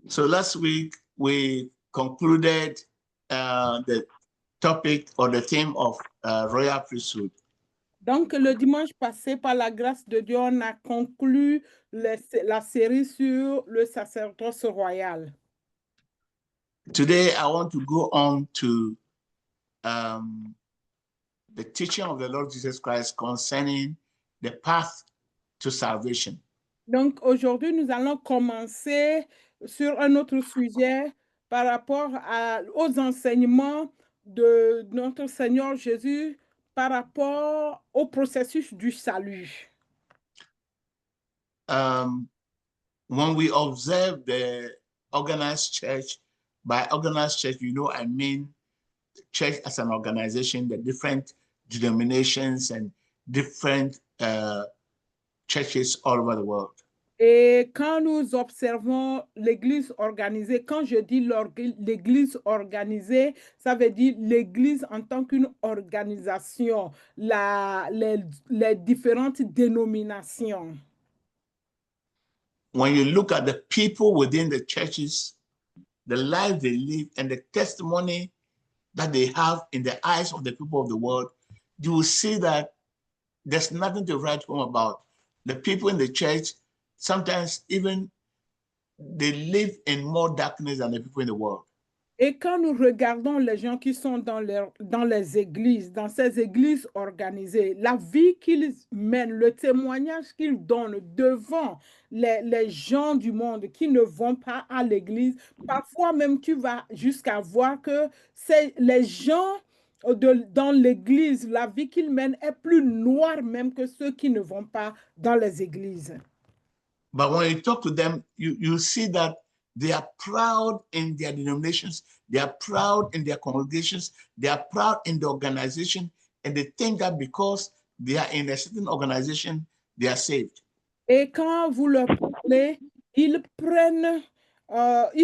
So last week we concluded the topic or the theme of royal priesthood. Donc, le dimanche passé, par la grâce de Dieu, on a conclu la série sur le sacerdoce royal. Today, I want to go on to the teaching of the Lord Jesus Christ concerning the path to salvation. Donc, aujourd'hui, nous allons commencer sur un autre sujet par rapport aux enseignements de notre Seigneur Jésus par rapport au processus du salut. When we observe the organized church, by organized church, you know, I mean church as an organization, the different denominations and different churches all over the world. Et quand nous observons l'Église organisée, quand je dis l'Église organisée, ça veut dire l'Église en tant qu'une organisation, les différentes dénominations. When you look at the people within the churches, the life they live and the testimony that they have in the eyes of the people of the world, you will see that there's nothing to write home about. The people in the church, sometimes even they live in more darkness than the people in the world. Et quand nous regardons les gens qui sont dans les églises, dans ces églises organisées, la vie qu'ils mènent, le témoignage qu'ils donnent devant les gens du monde qui ne vont pas à l'église, parfois même tu vas jusqu'à voir que les gens dans l'église, la vie qu'ils mènent est plus noire même que ceux qui ne vont pas dans les églises. But when you talk to them, you see that they are proud in their denominations, they are proud in their congregations, they are proud in the organization, and they think that because they are in a certain organization, they are saved. Et quand vous leur parlez, ils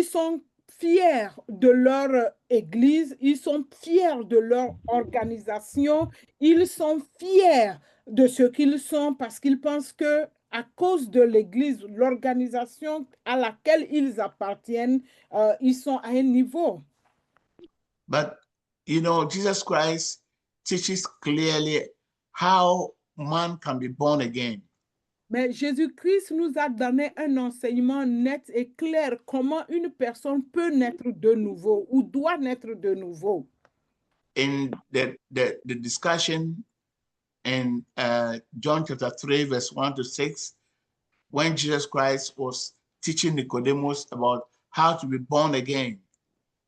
sont fiers de leur église, ils sont fiers de leur organisation, ils sont fiers de ce qu'ils sont parce qu'ils pensent que à cause de l'église, l'organisation à laquelle ils appartiennent, ils sont à un niveau. But, you know, Jesus Christ teaches clearly how man can be born again. Mais Jésus-Christ nous a donné un enseignement net et clair comment une personne peut naître de nouveau ou doit naître de nouveau. In the discussion in John chapter 3, verse 1 to 6, when Jesus Christ was teaching Nicodemus about how to be born again.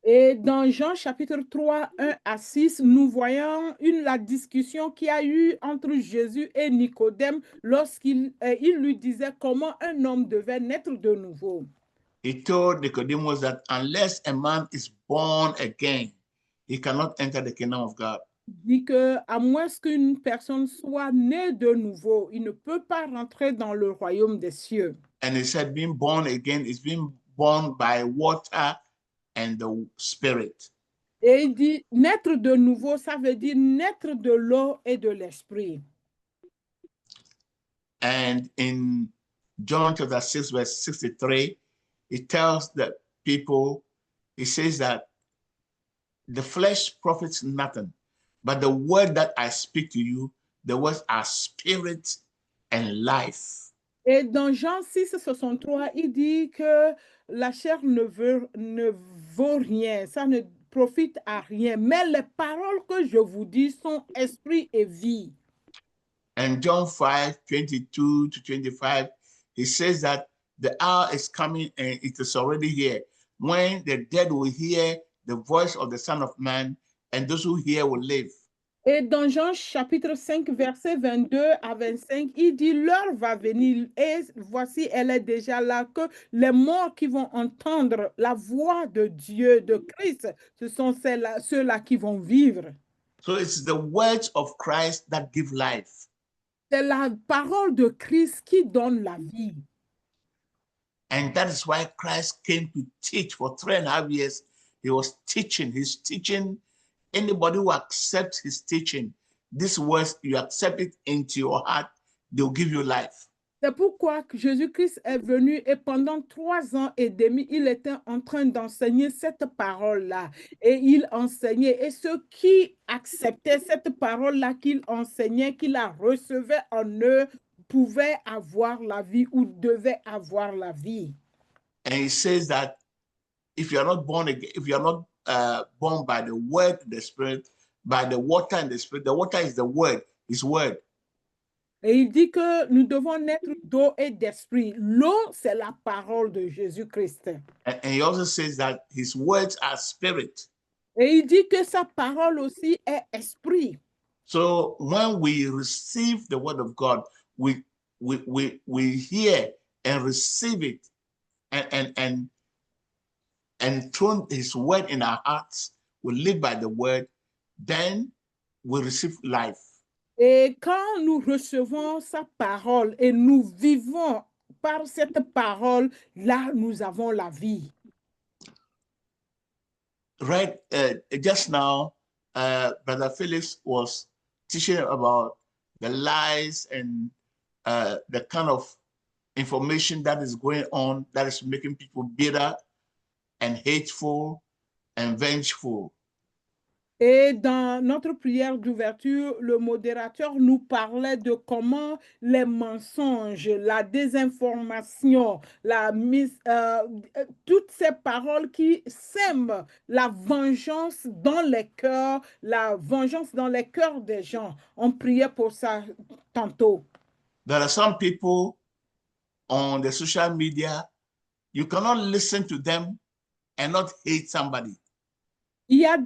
Et dans Jean chapitre 3, 1 à 6, nous voyons la discussion qu'il y a eu entre Jésus et Nicodème lorsqu'il il lui disait comment un homme devait naître de nouveau. He told Nicodemus that unless a man is born again, he cannot enter the kingdom of God. Il dit que à moins qu'une personne soit née de nouveau, il ne peut pas rentrer dans le royaume des cieux. And he said being born again is being born by water and the Spirit. Et il dit, naître de nouveau, ça veut dire naître de l'eau et de l'esprit. And in John chapter 6, verse 63, it tells the people, it says that the flesh profits nothing, but the word that I speak to you, the words are spirit and life. Et dans Jean 6, 63, il dit que la chair ne vaut rien, ça ne profite à rien. Mais les paroles que je vous dis sont esprit et vie. And John 5, 22 to 25, he says that the hour is coming and it is already here, when the dead will hear the voice of the Son of Man, and those who hear will live. Et dans Jean chapitre 5, verset 22 à 25, il dit, l'heure va venir et voici, elle est déjà là, que les morts qui vont entendre la voix de Dieu, de Christ, ce sont ceux-là qui vont vivre. So it's the words of Christ that give life. C'est la parole de Christ qui donne la vie. And that is why Christ came to teach for 3.5 years. He was teaching, he's teaching. Anybody who accepts his teaching, these words, you accept it into your heart, they'll give you life. C'est pourquoi que Jésus-Christ est venu et pendant 3 ans et demi, il était en train d'enseigner cette parole-là. Et il enseignait. Et ceux qui acceptaient cette parole-là qu'il enseignait, qu'il la recevait en eux, pouvaient avoir la vie ou devaient avoir la vie. And he says that if you are not born again, if you are not born by the word and the spirit, by the water and the spirit, the water is the word, his word. Et il dit que nous devons naître d'eau et d'esprit. L'eau, c'est la parole de Jésus-Christ. And he also says that his words are spirit. Et il dit que sa parole aussi est esprit. So when we receive the word of God, we hear and receive it and turn his word in our hearts. We live by the word, then we receive life. Et quand nous recevons sa parole et nous vivons par cette parole, là, nous avons la vie. Right, just now, Brother Felix was teaching about the lies and the kind of information that is going on that is making people bitter and hateful and vengeful. Et dans notre prière d'ouverture, le modérateur nous parlait de comment les mensonges, la désinformation, toutes ces paroles qui sèment la vengeance dans les cœurs, la vengeance dans les cœurs des gens. On priait pour ça tantôt. There are some people on the social media, you cannot listen to them and not hate somebody. Il y a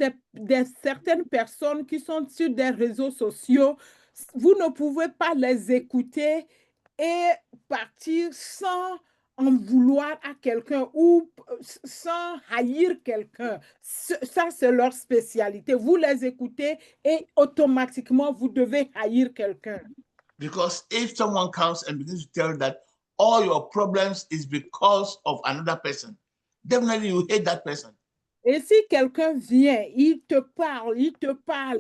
certaines personnes qui sont sur des réseaux sociaux. Vous ne pouvez pas les écouter et partir sans en vouloir à quelqu'un ou sans haïr quelqu'un. Ça, c'est leur spécialité. Vous les écoutez et automatiquement, vous devez haïr quelqu'un. Because if someone comes and begins to tell you that all your problems is because of another person, definitely you hate that person. Et si quelqu'un vient, il te parle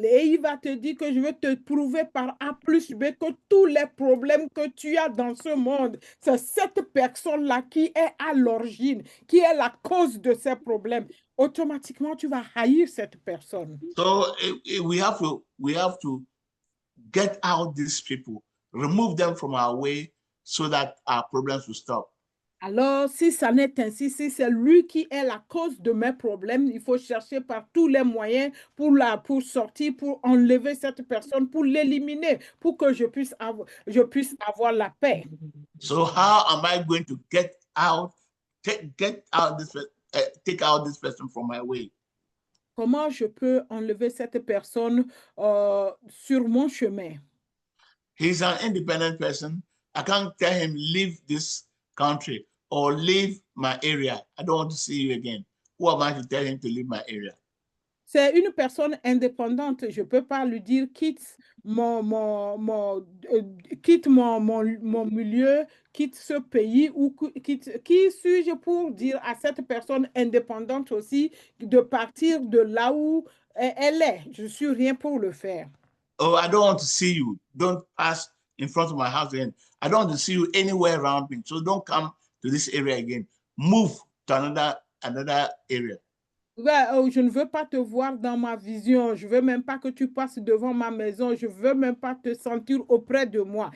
et il va te dire que je vais te prouver par A plus B que tous les problèmes que tu as dans ce monde, c'est cette personne-là qui est à l'origine, qui est la cause de ces problèmes. Automatiquement, tu vas haïr cette personne. So we have to get out these people, remove them from our way so that our problems will stop. Alors, si ça n'est ainsi, si c'est lui qui est la cause de mes problèmes, il faut chercher par tous les moyens pour sortir, pour enlever cette personne, pour l'éliminer, pour que je puisse avoir la paix. So how am I going to take out this person from my way? Comment je peux enlever cette personne sur mon chemin? He's an independent person. I can't tell him leave this country or leave my area. I don't want to see you again. Who am I to tell him to leave my area? C'est une personne indépendante. Je ne peux pas lui dire quitte quitte mon milieu, quitte ce pays ou qui suis-je pour dire à cette personne indépendante aussi de partir de là où elle est. Je ne suis rien pour le faire. Oh, I don't want to see you. Don't pass in front of my house again. I don't want to see you anywhere around me. So don't come to this area again. Move to another area. Je ne veux pas te voir dans ma vision. Je ne veux même pas que tu passes devant ma maison. Je ne veux même pas te sentir auprès de moi.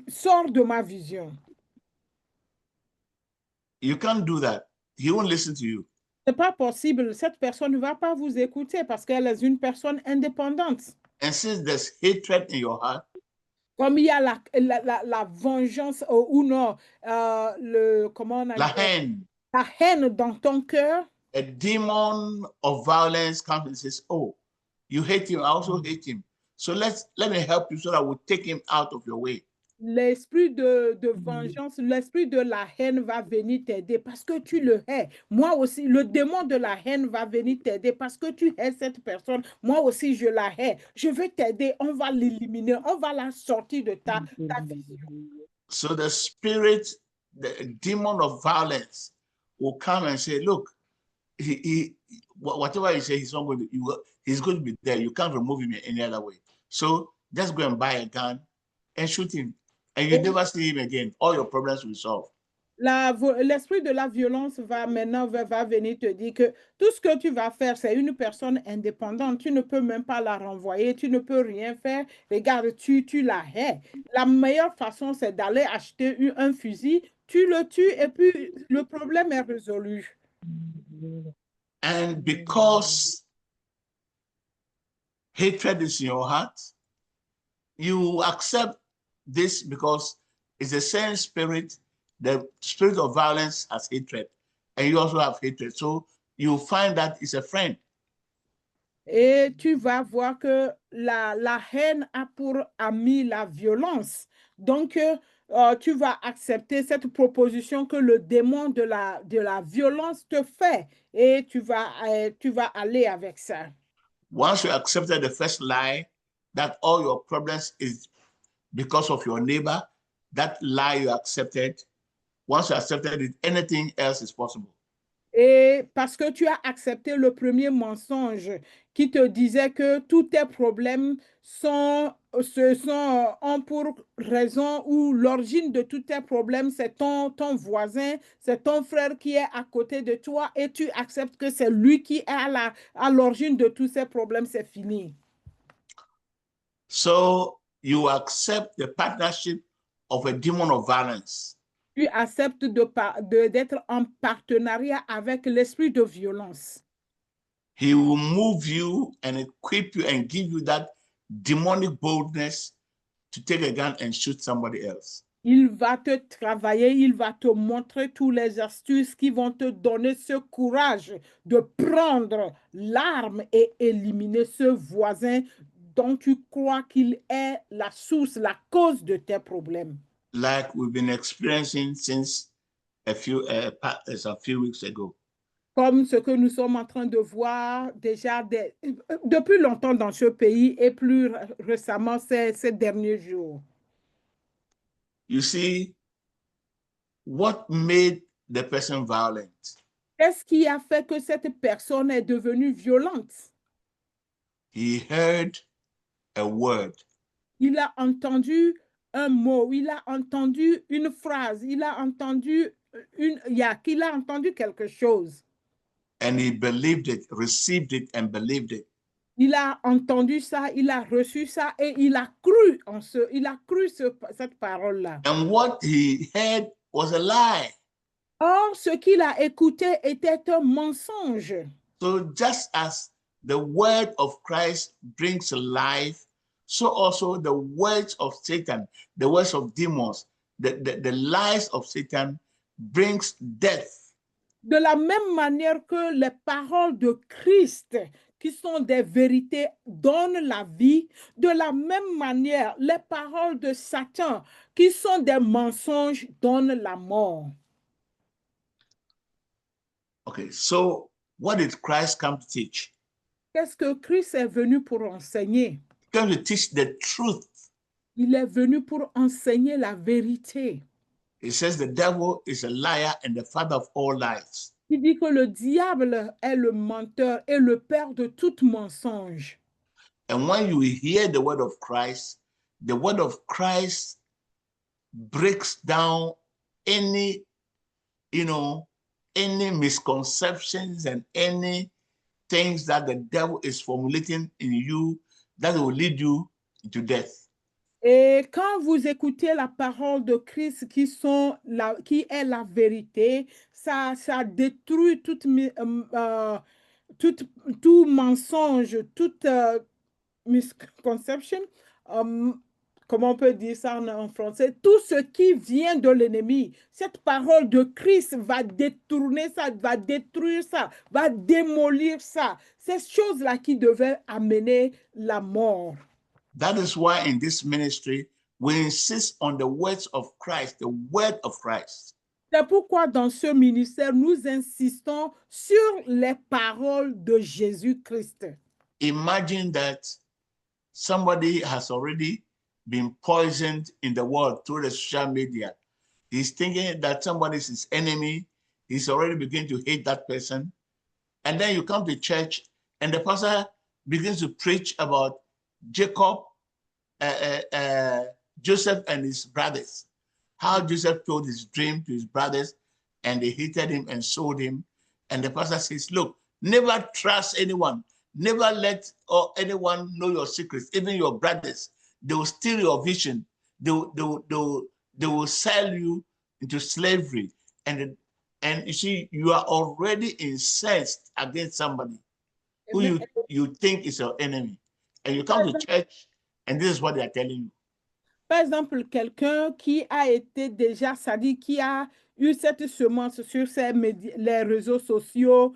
Sors de ma vision. You can't do that. He won't listen to you. Ce n'est pas possible. Cette personne ne va pas vous écouter parce qu'elle est une personne indépendante. And since there's hatred in your heart, comme il y a la vengeance ou non, comment on a la dit? haine. La haine dans ton cœur. A demon of violence comes and says, oh, you hate him, I also hate him. So let me help you so that we'll take him out of your way. L'esprit de vengeance, l'esprit de la haine va venir t'aider parce que tu le hais. Moi aussi, le démon de la haine va venir t'aider parce que tu hais cette personne. Moi aussi, je la hais. Je veux t'aider. On va l'éliminer. On va la sortir de ta vision. So the spirit, the demon of violence will come and say, look, whatever you say, he's going to be there. You can't remove him in any other way. So just go and buy a gun and shoot him and you never see him again. All your problems will solve. L'esprit de la violence va venir te dire que tout ce que tu vas faire, c'est une personne indépendante. Tu ne peux même pas la renvoyer, tu ne peux rien faire. Regarde, tu la hais. La meilleure façon, c'est d'aller acheter un fusil, tu le tues et puis le problème est résolu. And because hatred is in your heart, you accept this because it's the same spirit. The spirit of violence has hatred, and you also have hatred. So you find that it's a friend. Et tu vas voir que la haine a pour ami la violence. Donc, tu vas accepter cette proposition que le démon de la violence te fait et tu vas aller avec ça. Once you accepted the first lie, that all your problems is because of your neighbor, that lie you accepted, once you accepted it, anything else is possible. Et parce que tu as accepté le premier mensonge qui te disait que tous tes problèmes ont pour raison ou l'origine de tous tes problèmes, c'est ton voisin, c'est ton frère qui est à côté de toi et tu acceptes que c'est lui qui est à l'origine de tous ces problèmes, c'est fini. So you accept the partnership of a demon of violence. Tu acceptes d'être en partenariat avec l'esprit de violence. He will move you and equip you and give you that demonic boldness to take a gun and shoot somebody else. Il va te travailler, il va te montrer toutes les astuces qui vont te donner ce courage de prendre l'arme et éliminer ce voisin dont tu crois qu'il est la source, la cause de tes problèmes. Like we've been experiencing since a few weeks ago. Comme ce que nous sommes en train de voir déjà depuis longtemps dans ce pays et plus récemment ces derniers jours. You see, what made the person violent? Qu'est-ce qui a fait que cette personne est devenue violente? He heard a word. Il a entendu un mot, il a entendu une phrase, il a entendu il a entendu quelque chose. And he believed it, received it and believed it. Il a entendu ça, il a reçu ça et il a cru cette parole-là. And what he heard was a lie. Or, ce qu'il a écouté était un mensonge. So just as the word of Christ brings life, so also the words of Satan, the words of demons, the lies of Satan brings death. De la même manière que les paroles de Christ, qui sont des vérités, donnent la vie, de la même manière, les paroles de Satan, qui sont des mensonges, donnent la mort. Okay, so what did Christ come to teach? Qu'est-ce que Christ est venu pour enseigner? He came to teach the truth. Il est venu pour enseigner la vérité. He says the devil is a liar and the father of all lies. Il dit que le diable est le menteur et le père de tout mensonge. And when you hear the word of Christ breaks down any misconceptions and any things that the devil is formulating in you that will lead you to death. Et quand vous écoutez la parole de Christ qui est la vérité, ça détruit tout mensonge, toute misconception, comment on peut dire ça en français, tout ce qui vient de l'ennemi. Cette parole de Christ va détourner ça, va détruire ça, va démolir ça. Ces choses-là qui devaient amener la mort. That is why in this ministry, we insist on the words of Christ, the word of Christ. C'est pourquoi dans ce ministère, nous insistons sur les paroles de Jésus-Christ. Imagine that somebody has already been poisoned in the world through the social media. He's thinking that somebody is his enemy. He's already beginning to hate that person. And then you come to church and the pastor begins to preach about Jacob Joseph and his brothers, how Joseph told his dream to his brothers and they hated him and sold him. And the pastor says, look, never trust anyone. Never let anyone know your secrets, even your brothers. They will steal your vision. They will sell you into slavery. And you see, you are already incensed against somebody who you think is your enemy. And you come to church, and this is what they are telling you. Par exemple, quelqu'un qui a été déjà, c'est-à-dire qui a eu cette semence sur les réseaux sociaux,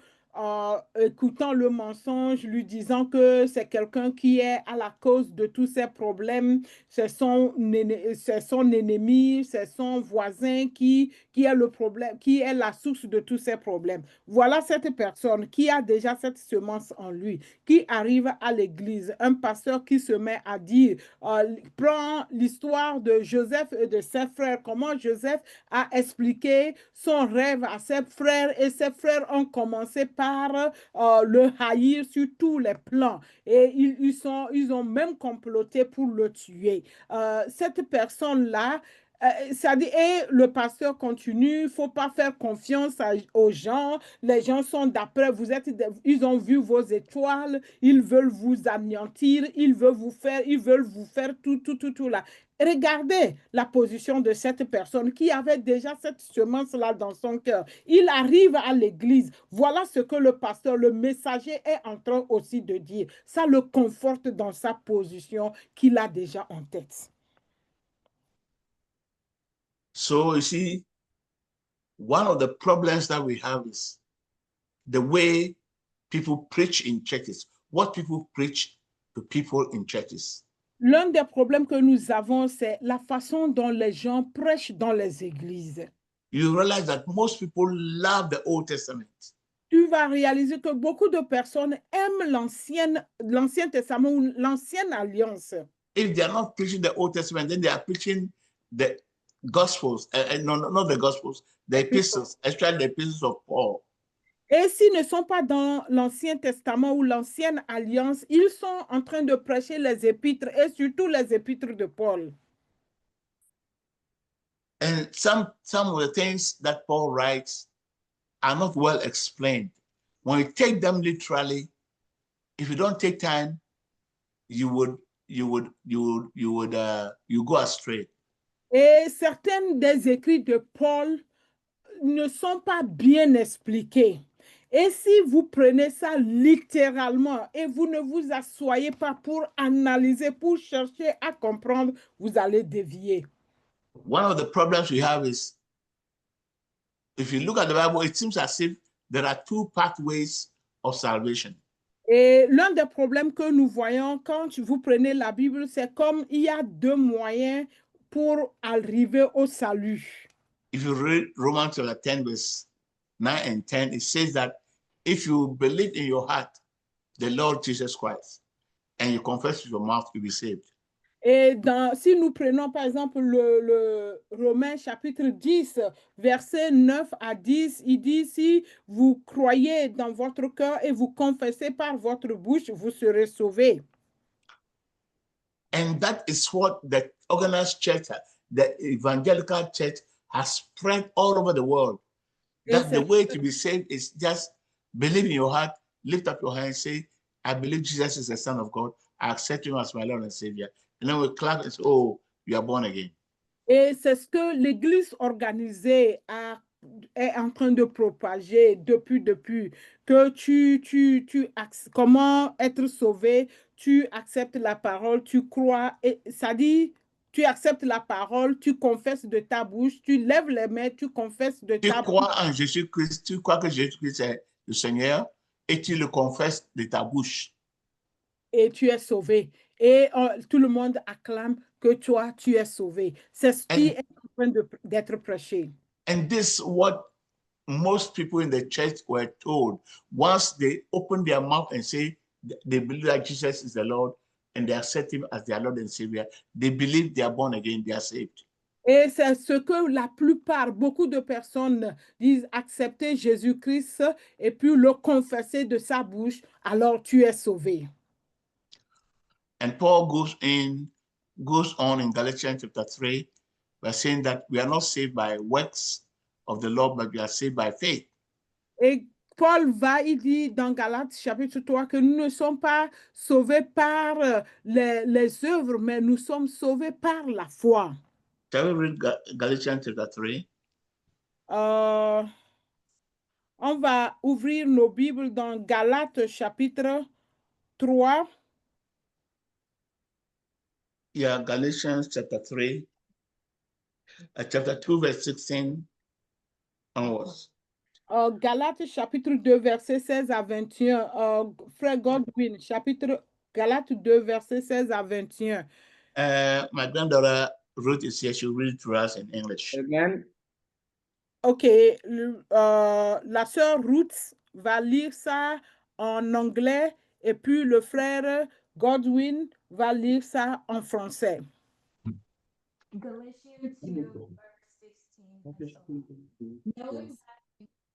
écoutant le mensonge, lui disant que c'est quelqu'un qui est à la cause de tous ces problèmes, c'est son ennemi, c'est son voisin qui est le problème, qui est la source de tous ces problèmes. Voilà cette personne qui a déjà cette semence en lui, qui arrive à l'église, un pasteur qui se met à dire, prend l'histoire de Joseph et de ses frères, comment Joseph a expliqué son rêve à ses frères et ses frères ont commencé par le haïr sur tous les plans et ils ont même comploté pour le tuer. Cette personne-là, et le pasteur continue, il ne faut pas faire confiance aux gens. Les gens sont d'après, ils ont vu vos étoiles, ils veulent vous anéantir, ils veulent vous faire tout là. Regardez la position de cette personne qui avait déjà cette semence-là dans son cœur. Il arrive à l'église. Voilà ce que le pasteur, le messager est en train aussi de dire. Ça le conforte dans sa position qu'il a déjà en tête. So you see, one of the problems that we have is the way people preach in churches, what people preach to people in churches. L'un des problèmes que nous avons, c'est la façon dont les gens prêchent dans les églises. You realize that most people love the Old Testament. Tu vas réaliser que beaucoup de personnes aiment l'Ancien Testament ou l'Ancienne Alliance. If they are not preaching the Old Testament, then they are preaching the Gospels, no, not the Gospels, the epistles, especially the epistles of Paul. Et s'ils ne sont pas dans l'Ancien Testament ou l'Ancienne Alliance, ils sont en train de prêcher les épîtres et surtout les épîtres de Paul. And some of the things that Paul writes are not well explained. When you take them literally, if you don't take time, you go astray. Et certains des écrits de Paul ne sont pas bien expliqués. Et si vous prenez ça littéralement et vous ne vous asseyez pas pour analyser, pour chercher à comprendre, vous allez dévier. One of the problems we have is, if you look at the Bible, it seems as if there are two pathways of salvation. Et l'un des problèmes que nous voyons quand vous prenez la Bible, c'est comme il y a deux moyens pour arriver au salut. If you read Romans chapter 10, verse 9 and 10, it says that if you believe in your heart the Lord Jesus Christ and you confess with your mouth, you'll be saved. Et si nous prenons par exemple le Romains chapitre 10, versets 9 à 10, il dit, si vous croyez dans votre cœur et vous confessez par votre bouche, vous serez sauvés. And that is what the organized church, the evangelical church, has spread all over the world. That the way to be saved is just believe in your heart, lift up your hand, say, I believe Jesus is the Son of God. I accept him as my Lord and Savior. And then we clap and say, oh, you are born again. Et c'est ce que l'Église organisée est en train de propager depuis que comment être sauvé, tu acceptes la parole, tu crois, et ça dit, tu acceptes la parole, tu confesses de ta bouche, tu lèves les mains, tu confesses de ta bouche. Tu crois en Jésus-Christ, tu crois que Jésus-Christ est le Seigneur et tu le confesses de ta bouche. Et tu es sauvé. Et tout le monde acclame que toi, tu es sauvé. C'est ce qui est en train d'être prêché. And this is what most people in the church were told. Once they open their mouth and say they believe that Jesus is the Lord and they accept him as their Lord and Savior, they believe they are born again, they are saved. Et c'est ce que la plupart, beaucoup de personnes disent, accepter Jésus-Christ et puis le confesser de sa bouche, alors tu es sauvé. And Paul goes in goes on in Galatians chapter 3 by saying that we are not saved by works of the law, but we are saved by faith. Et Paul il dit dans Galates chapitre 3 que nous ne sommes pas sauvés par les œuvres, mais nous sommes sauvés par la foi. Shall we read Galatians chapter 3? On va ouvrir nos Bibles dans Galates chapitre 3. Yeah, Galatians chapter 3, chapter 2, verse 16 onwards. Galates chapitre 2, verset 16 à 21. Frère Godwin, chapitre Galates 2, verset 16 à 21. My granddaughter Ruth is here. She'll read to us in English. Amen. OK. La sœur Ruth va lire ça en anglais et puis le frère Godwin va lire ça en français. Galatians 2, verse 16. Knowing that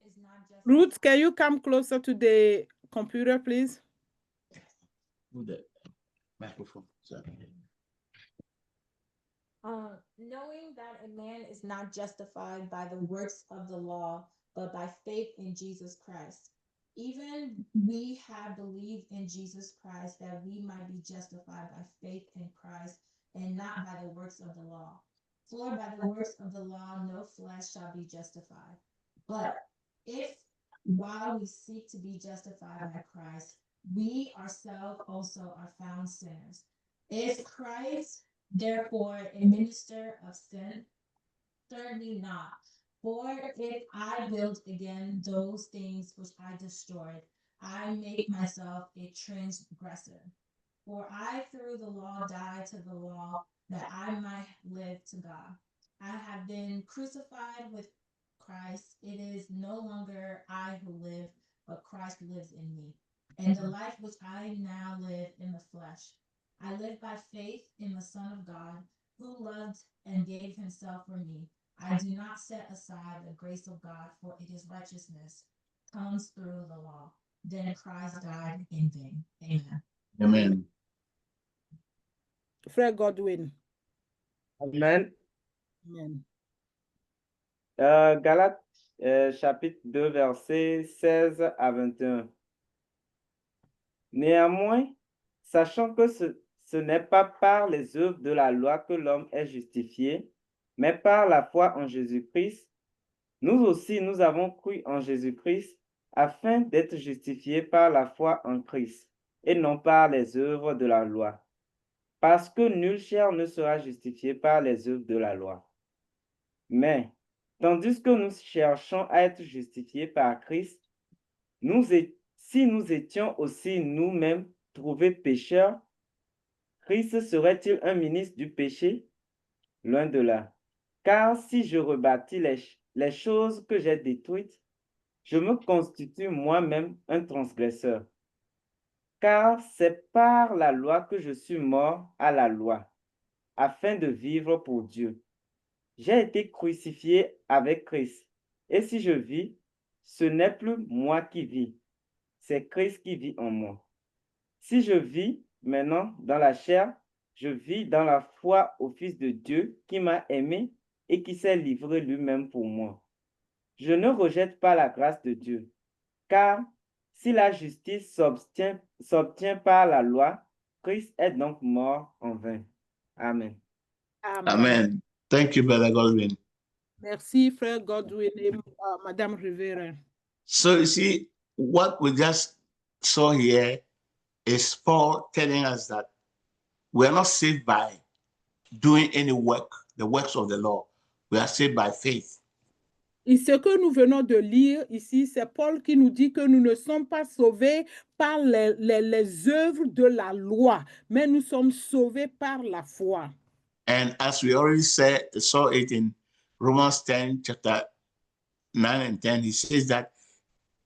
is not just Ruth, can you come closer to the computer, please? With the microphone. Sorry. knowing that a man is not justified by the works of the law, but by faith in Jesus Christ. Even we have believed in Jesus Christ that we might be justified by faith in Christ and not by the works of the law. For by the works of the law, no flesh shall be justified. But if while we seek to be justified by Christ, we ourselves also are found sinners. Is Christ therefore a minister of sin? Certainly not. For if I build again those things which I destroyed, I make myself a transgressor. For I through the law died to the law, that I might live to God. I have been crucified with Christ. It is no longer I who live, but Christ lives in me. And the life which I now live in the flesh, I live by faith in the Son of God, who loved and gave himself for me. I do not set aside the grace of God, for it is righteousness comes through the law. Then Christ died in vain. Amen. Amen. Frère Godwin. Amen. Amen. Galates chapitre 2, versets 16 à 21. Néanmoins, sachant que ce n'est pas par les œuvres de la loi que l'homme est justifié, mais par la foi en Jésus-Christ, nous aussi nous avons cru en Jésus-Christ afin d'être justifiés par la foi en Christ et non par les œuvres de la loi. Parce que nulle chair ne sera justifiée par les œuvres de la loi. Mais, tandis que nous cherchons à être justifiés par Christ, si nous étions aussi nous-mêmes trouvés pécheurs, Christ serait-il un ministre du péché? Loin de là. Car si je rebâtis les choses que j'ai détruites, je me constitue moi-même un transgresseur. Car c'est par la loi que je suis mort à la loi, afin de vivre pour Dieu. J'ai été crucifié avec Christ, et si je vis, ce n'est plus moi qui vis, c'est Christ qui vit en moi. Si je vis maintenant dans la chair, je vis dans la foi au Fils de Dieu qui m'a aimé et qui s'est livré lui-même pour moi. Je ne rejette pas la grâce de Dieu, car si la justice s'obtient par la loi, Christ est donc mort en vain. Amen. Amen. Amen. Thank you, Brother Godwin. Merci, Frère Godwin et Madame Rivera. So you see, what we just saw here is Paul telling us that we are not saved by doing any work, the works of the law. We are saved by faith. Et ce que nous venons de lire ici, c'est Paul qui nous dit que nous ne sommes pas sauvés par les œuvres de la loi, mais nous sommes sauvés par la foi. And as we already saw it in Romans 10, chapter 9 and 10, he says that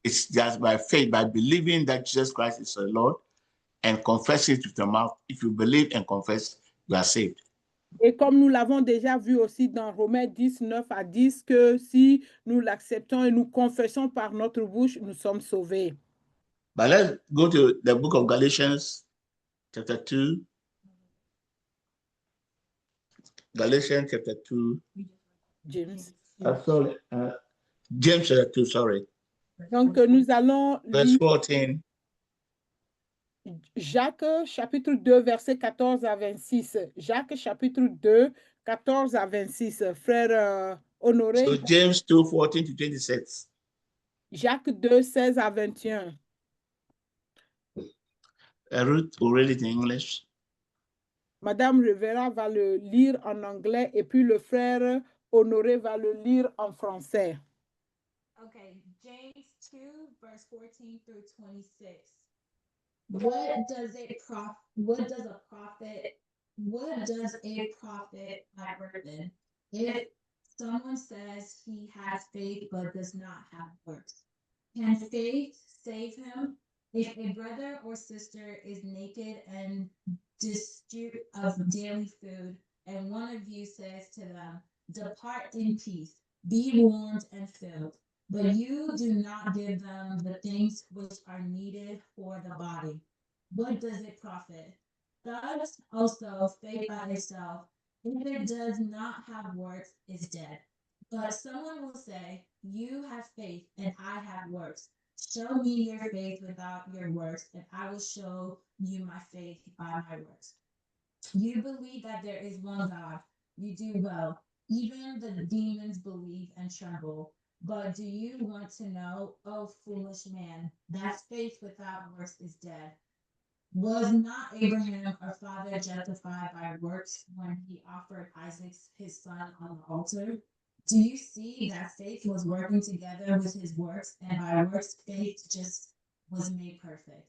it's just by faith, by believing that Jesus Christ is the Lord and confess it with your mouth. If you believe and confess, you are saved. Et comme nous l'avons déjà vu aussi dans Romains 10, 9 à 10, que si nous l'acceptons et nous confessons par notre bouche, nous sommes sauvés. But let's go to the book of Galatians, chapter 2. Galatians chapter 2. James. Sorry, James chapter 2, sorry. Donc, nous allons Verse lire 14. Jacques chapitre 2, verset 14 à 26. Jacques chapitre 2, 14 à 26. Frère Honoré, So James 2, 14 to 26. Jacques 2, 16 à 21. Ruth will read it in English. Madame Rivera va le lire en anglais et puis le frère Honoré va le lire en français. Okay, James 2, verse 14 through 26. What does a prophet have written? If someone says he has faith but does not have works, can faith save him? If a brother or sister is naked and destitute of daily food, and one of you says to them, "Depart in peace, be warmed and filled," but you do not give them the things which are needed for the body, what does it profit? Thus also faith by itself, if it does not have works, is dead. But someone will say, "You have faith, and I have works. Show me your faith without your works, and I will show you my faith by my works." You believe that there is one God. You do well. Even the demons believe and tremble. But do you want to know, O foolish man, that faith without works is dead? Was not Abraham our father justified by works when he offered Isaac his son on the altar? Do you see that faith was working together with his works, and by works faith just was made perfect?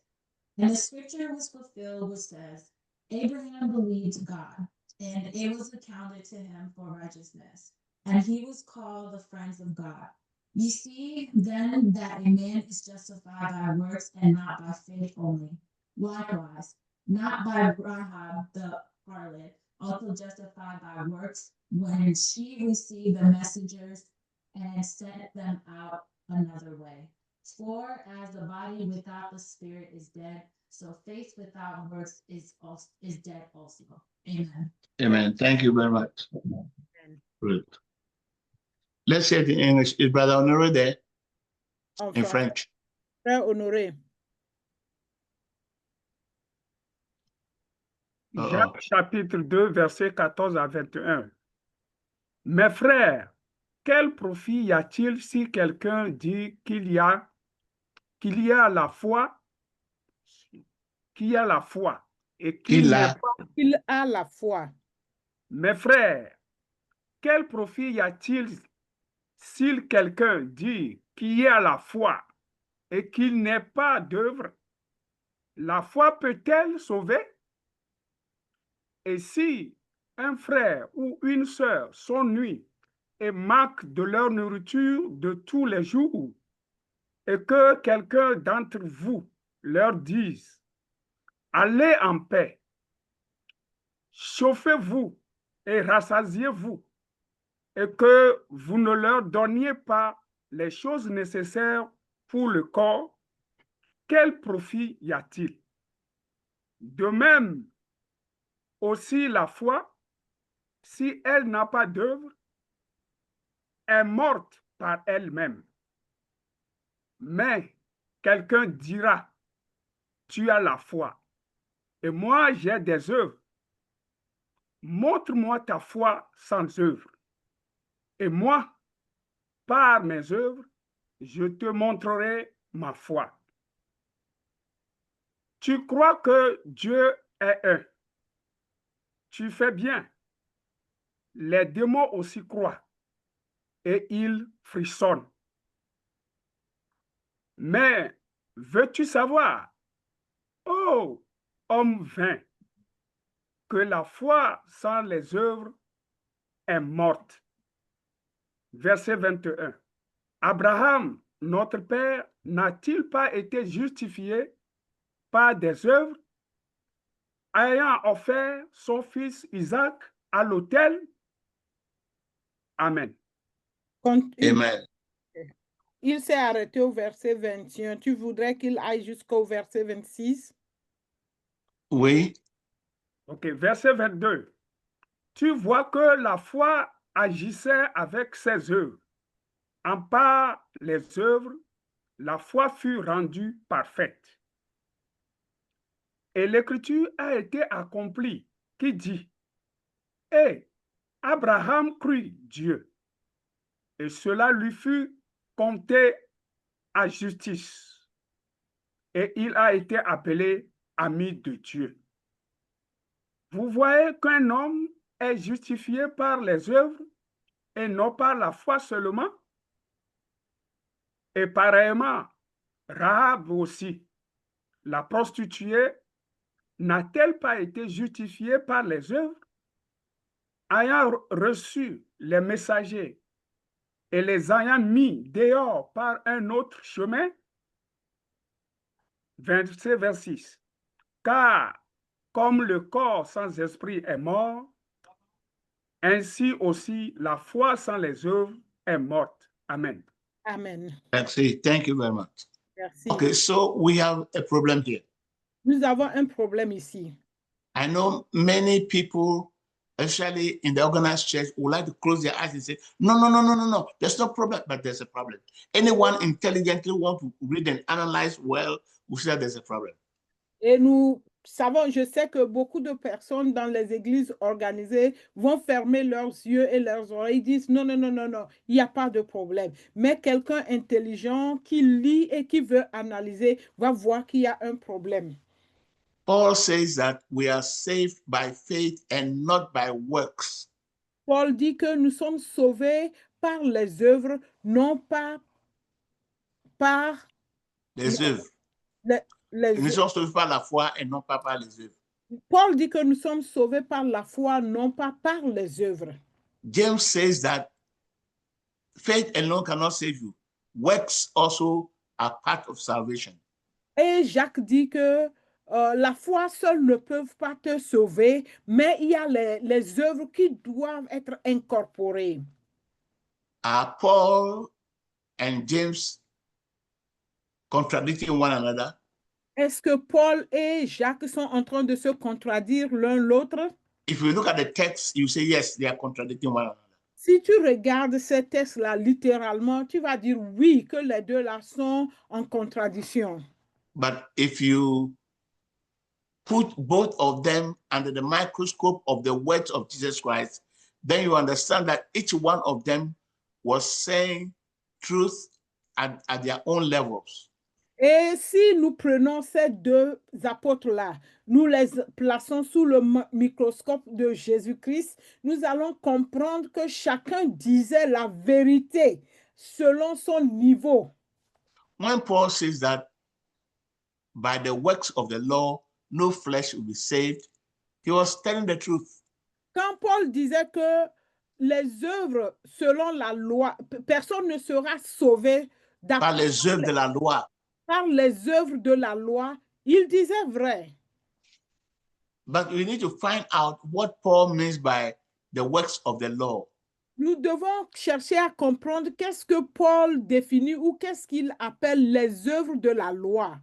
And the scripture was fulfilled, which says, "Abraham believed God, and it was accounted to him for righteousness, and he was called the friends of God." You see then that a man is justified by works and not by faith only. Likewise, not by Rahab the harlot, also justified by works, when she received the messengers and sent them out another way. For as the body without the spirit is dead, so faith without works is dead also. Amen. Amen. Thank you very much. Ruth. Let's say it in English. Is Brother Honore there? In French. Frère Honoré. Jacques chapitre 2, verset 14 à 21. Mes frères, quel profit y a-t-il si quelqu'un dit qu'il y a la foi et qu'il n'est pas... Il a la foi. Mes frères, quel profit y a-t-il si quelqu'un dit qu'il y a la foi et qu'il n'est pas d'œuvre? La foi peut-elle sauver? Et si un frère ou une sœur s'ennuie et manque de leur nourriture de tous les jours, et que quelqu'un d'entre vous leur dise, allez en paix, chauffez-vous et rassasiez-vous, et que vous ne leur donniez pas les choses nécessaires pour le corps, quel profit y a-t-il? De même, aussi la foi, si elle n'a pas d'œuvre, est morte par elle-même. Mais quelqu'un dira, tu as la foi, et moi j'ai des œuvres. Montre-moi ta foi sans œuvre. Et moi, par mes œuvres, je te montrerai ma foi. Tu crois que Dieu est un. Tu fais bien. Les démons aussi croient, et ils frissonnent. Mais veux-tu savoir, ô homme vain, que la foi sans les œuvres est morte? Verset 21. Abraham, notre père, n'a-t-il pas été justifié par des œuvres, ayant offert son fils Isaac à l'autel? Amen. Amen. Il s'est arrêté au verset 21. Tu voudrais qu'il aille jusqu'au verset 26? Oui. Ok, verset 22. tu vois que la foi agissait avec ses œuvres. En part les œuvres, la foi fut rendue parfaite. Et l'écriture a été accomplie qui dit, et Abraham crut Dieu, et cela lui fut compté à justice, et il a été appelé ami de Dieu. Vous voyez qu'un homme est justifié par les œuvres et non par la foi seulement. Et pareillement, Rahab aussi, la prostituée, n'a-t-elle pas été justifiée par les œuvres, ayant reçu les messagers et les ayant mis dehors par un autre chemin? Verset 26. Car comme le corps sans esprit est mort, ainsi aussi la foi sans les œuvres est morte. Amen. Amen. Thank you very much. Merci. Okay, so we have a problem here. Nous avons un problème ici. I know many people, especially in the organized church, would like to close their eyes and say, no, there's no problem, but there's a problem. Anyone intelligently want to read and analyze well will say there's a problem. Et nous savons, je sais que beaucoup de personnes dans les églises organisées vont fermer leurs yeux et leurs oreilles, disent non, il n'y a pas de problème. Mais quelqu'un intelligent qui lit et qui veut analyser va voir qu'il y a un problème. Paul says that we are saved by faith and not by works. Paul dit que nous sommes sauvés par les œuvres, non pas par Les œuvres. les Nous sommes sauvés par la foi et non pas par les œuvres. Paul dit que nous sommes sauvés par la foi, non pas par les œuvres. James says that faith alone cannot save you. Works also are part of salvation. Et Jacques dit que la foi seule ne peut pas te sauver, mais il y a les œuvres qui doivent être incorporées. Are Paul and James contradicting one another? Est-ce que Paul et Jacques sont en train de se contradire l'un l'autre? If you look at the text, you say yes, they are contradicting one another. Si tu regardes ces textes-là littéralement, tu vas dire oui, que les deux-là sont en contradiction. But if you put both of them under the microscope of the words of Jesus Christ, then you understand that each one of them was saying truth at their own levels. Et si nous prenons ces deux apôtres-là, nous les plaçons sous le microscope de Jésus-Christ, nous allons comprendre que chacun disait la vérité selon son niveau. When Paul says that by the works of the law, no flesh will be saved, he was telling the truth. Quand Paul disait que les œuvres selon la loi, personne ne sera sauvé Par les œuvres de la loi. Par les œuvres de la loi, il disait vrai. But we need to find out what Paul means by the works of the law. Nous devons chercher à comprendre qu'est-ce que Paul définit ou qu'est-ce qu'il appelle les œuvres de la loi.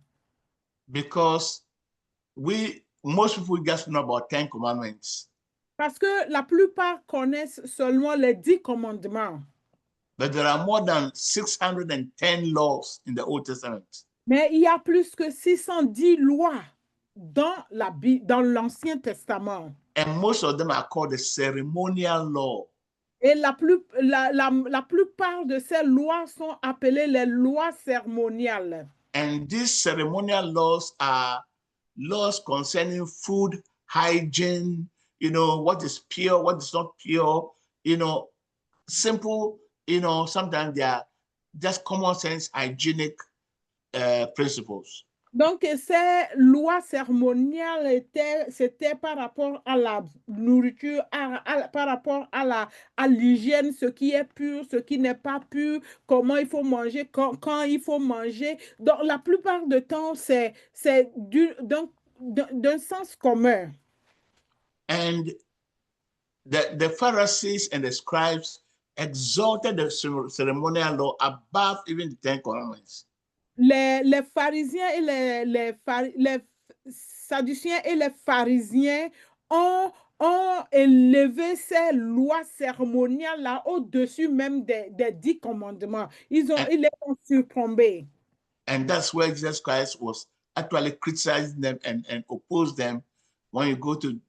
Because most people just know about 10 commandments. Parce que la plupart connaissent seulement les 10 commandements. But there are more than 610 laws in the Old Testament. Mais il y a plus que 610 lois dans l'Ancien Testament. And most of them are called the ceremonial law. Et la plupart de ces lois sont appelées les lois cérémoniales. And these ceremonial laws are laws concerning food, hygiene, what is pure, what is not pure, simple, sometimes they are just common sense hygienic principles. Donc, ces lois cérémoniales c'était par rapport à la nourriture, par rapport à l'hygiène, ce qui est pur, ce qui n'est pas pur, comment il faut manger, quand il faut manger. Donc, la plupart du temps, c'est d'un sens commun. And the Pharisees and the scribes exalted the ceremonial law above even the 10 commandments. Les pharisiens et les sadduciens et les pharisiens ont ont élevé ces lois cérémoniales-là au-dessus même des 10 commandements. Ils les ont surplombés. And that's where Jesus Christ was actually criticizing them and opposed them. When you go to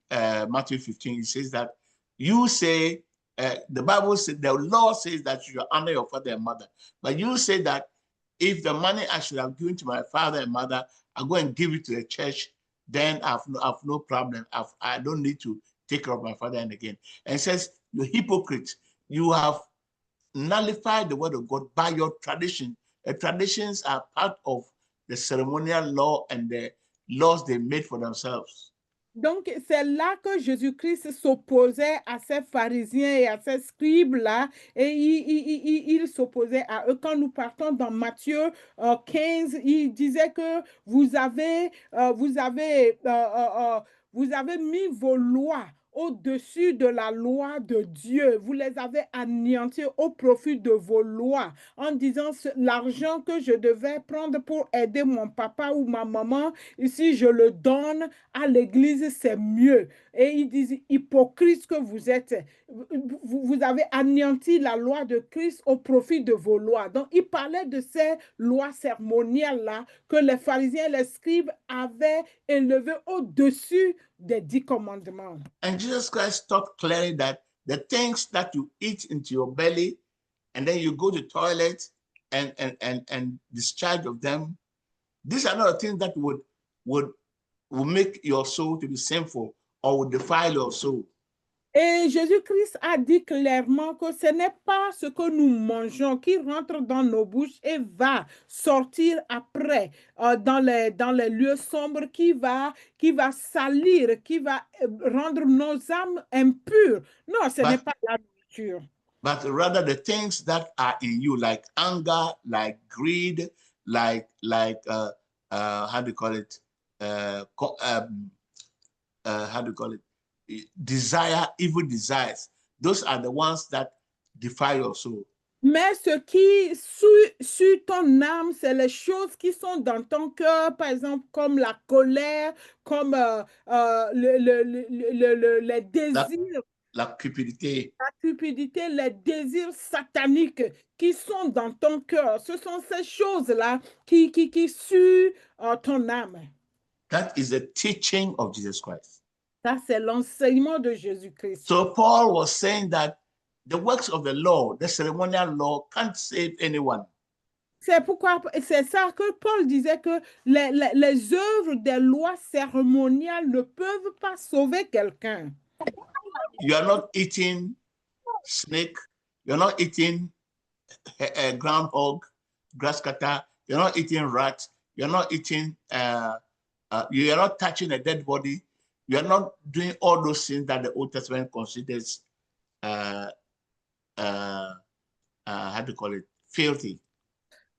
Matthew 15, he says that you say, the Bible says, the law says that you should honor your father and mother. But you say that if the money I should have given to my father and mother, I go and give it to the church, then I've no problem. I don't need to take care of my father and again. And it says, you hypocrite, you have nullified the word of God by your tradition. The traditions are part of the ceremonial law and the laws they made for themselves. Donc, c'est là que Jésus-Christ s'opposait à ces pharisiens et à ces scribes-là, et il s'opposait à eux. Quand nous partons dans Matthieu 15, il disait que vous avez mis vos lois au-dessus de la loi de Dieu. Vous les avez anéantis au profit de vos lois en disant l'argent que je devais prendre pour aider mon papa ou ma maman, si je le donne à l'église, c'est mieux. Et ils disent, hypocrite que vous êtes, vous avez anéanti la loi de Christ au profit de vos lois. Donc, il parlait de ces lois cérémoniales-là que les pharisiens et les scribes avaient élevées au-dessus des 10 commandements. And Jesus Christ taught clearly that the things that you eat into your belly, and then you go to the toilet and discharge of them, these are not things that would make your soul to be sinful or would defile your soul. Et Jésus-Christ a dit clairement que ce n'est pas ce que nous mangeons qui rentre dans nos bouches et va sortir après dans les lieux sombres, qui va salir, qui va rendre nos âmes impures. Non, ce n'est pas la nourriture. But rather the things that are in you, like anger, like greed, like how do you call it? How do you call it? Desire, evil desires. Those are the ones that defile your soul. Mais ce qui suit ton âme, c'est les choses qui sont dans ton cœur, par exemple, comme la colère, comme les désirs. La cupidité. La cupidité, les désirs sataniques qui sont dans ton cœur. Ce sont ces choses-là qui suent ton âme. That is the teaching of Jesus Christ. Ça, c'est l'enseignement de Jésus-Christ. So Paul was saying that the works of the law, the ceremonial law, can't save anyone. C'est ça que Paul disait que les œuvres des lois cérémoniales ne peuvent pas sauver quelqu'un. You are not eating snake. You're not eating a groundhog, grass cutter. You're not eating rat. You're not eating. You are not touching a dead body. You are not doing all those things that the Old Testament considers, how do you call it, filthy.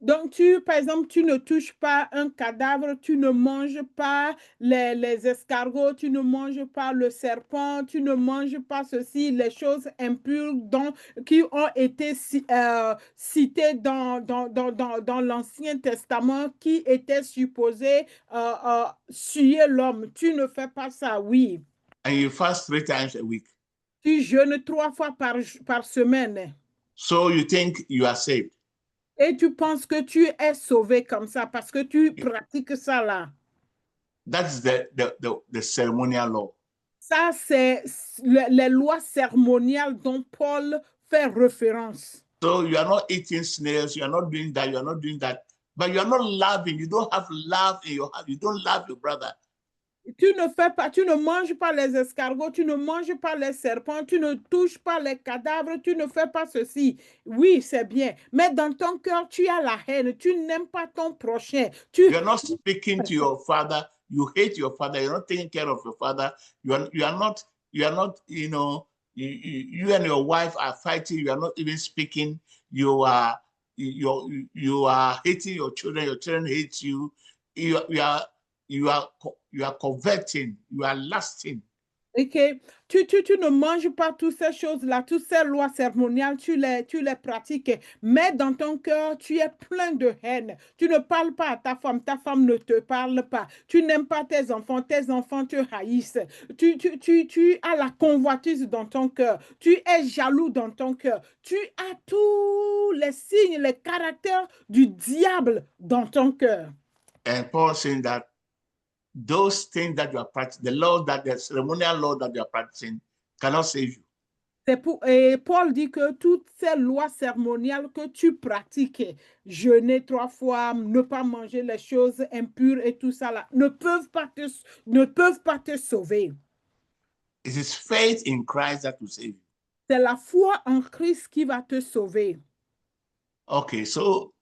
Donc, par exemple, tu ne touches pas un cadavre, tu ne manges pas les escargots, tu ne manges pas le serpent, tu ne manges pas ceci, les choses impures qui ont été citées dans l'Ancien Testament, qui étaient supposées suer l'homme. Tu ne fais pas ça, oui. And you fast 3 times a week. Tu jeûnes 3 fois par semaine. So you think you are saved. Et tu penses que tu es sauvé comme ça parce que tu pratiques ça là. That's the ceremonial law. Ça, c'est les lois cérémoniales dont Paul fait référence. So you are not eating snails, you are not doing that, you are not doing that. But you are not loving, you don't have love in your heart, you don't love your brother. Tu ne manges pas les escargots, tu ne manges pas les serpents, tu ne touches pas les cadavres, tu ne fais pas ceci. Oui, c'est bien. Mais dans ton cœur, tu as la haine, tu n'aimes pas ton prochain. You are not speaking to your father, you hate your father, you're not taking care of your father, you are not, you know, you and your wife are fighting, you are not even speaking, you are hating your children hate you, you are coveting, you are lusting. Ok, tu ne manges pas toutes ces choses-là, toutes ces lois cérémoniales, tu les pratiques, mais dans ton cœur, tu es plein de haine. Tu ne parles pas à ta femme ne te parle pas. Tu n'aimes pas tes enfants te haïssent. Tu as la convoitise dans ton cœur. Tu es jaloux dans ton cœur. Tu as tous les signes, les caractères du diable dans ton cœur. And Paul saying that those things that you are practicing, the ceremonial law that you are practicing, cannot save you. Et Paul dit que toutes ces lois cérémoniales que tu pratiques, jeûner 3 fois, ne pas manger les choses impures et tout ça là, ne peuvent pas te sauver. It is faith in Christ that will save you. C'est la foi en Christ qui va te sauver. Okay, so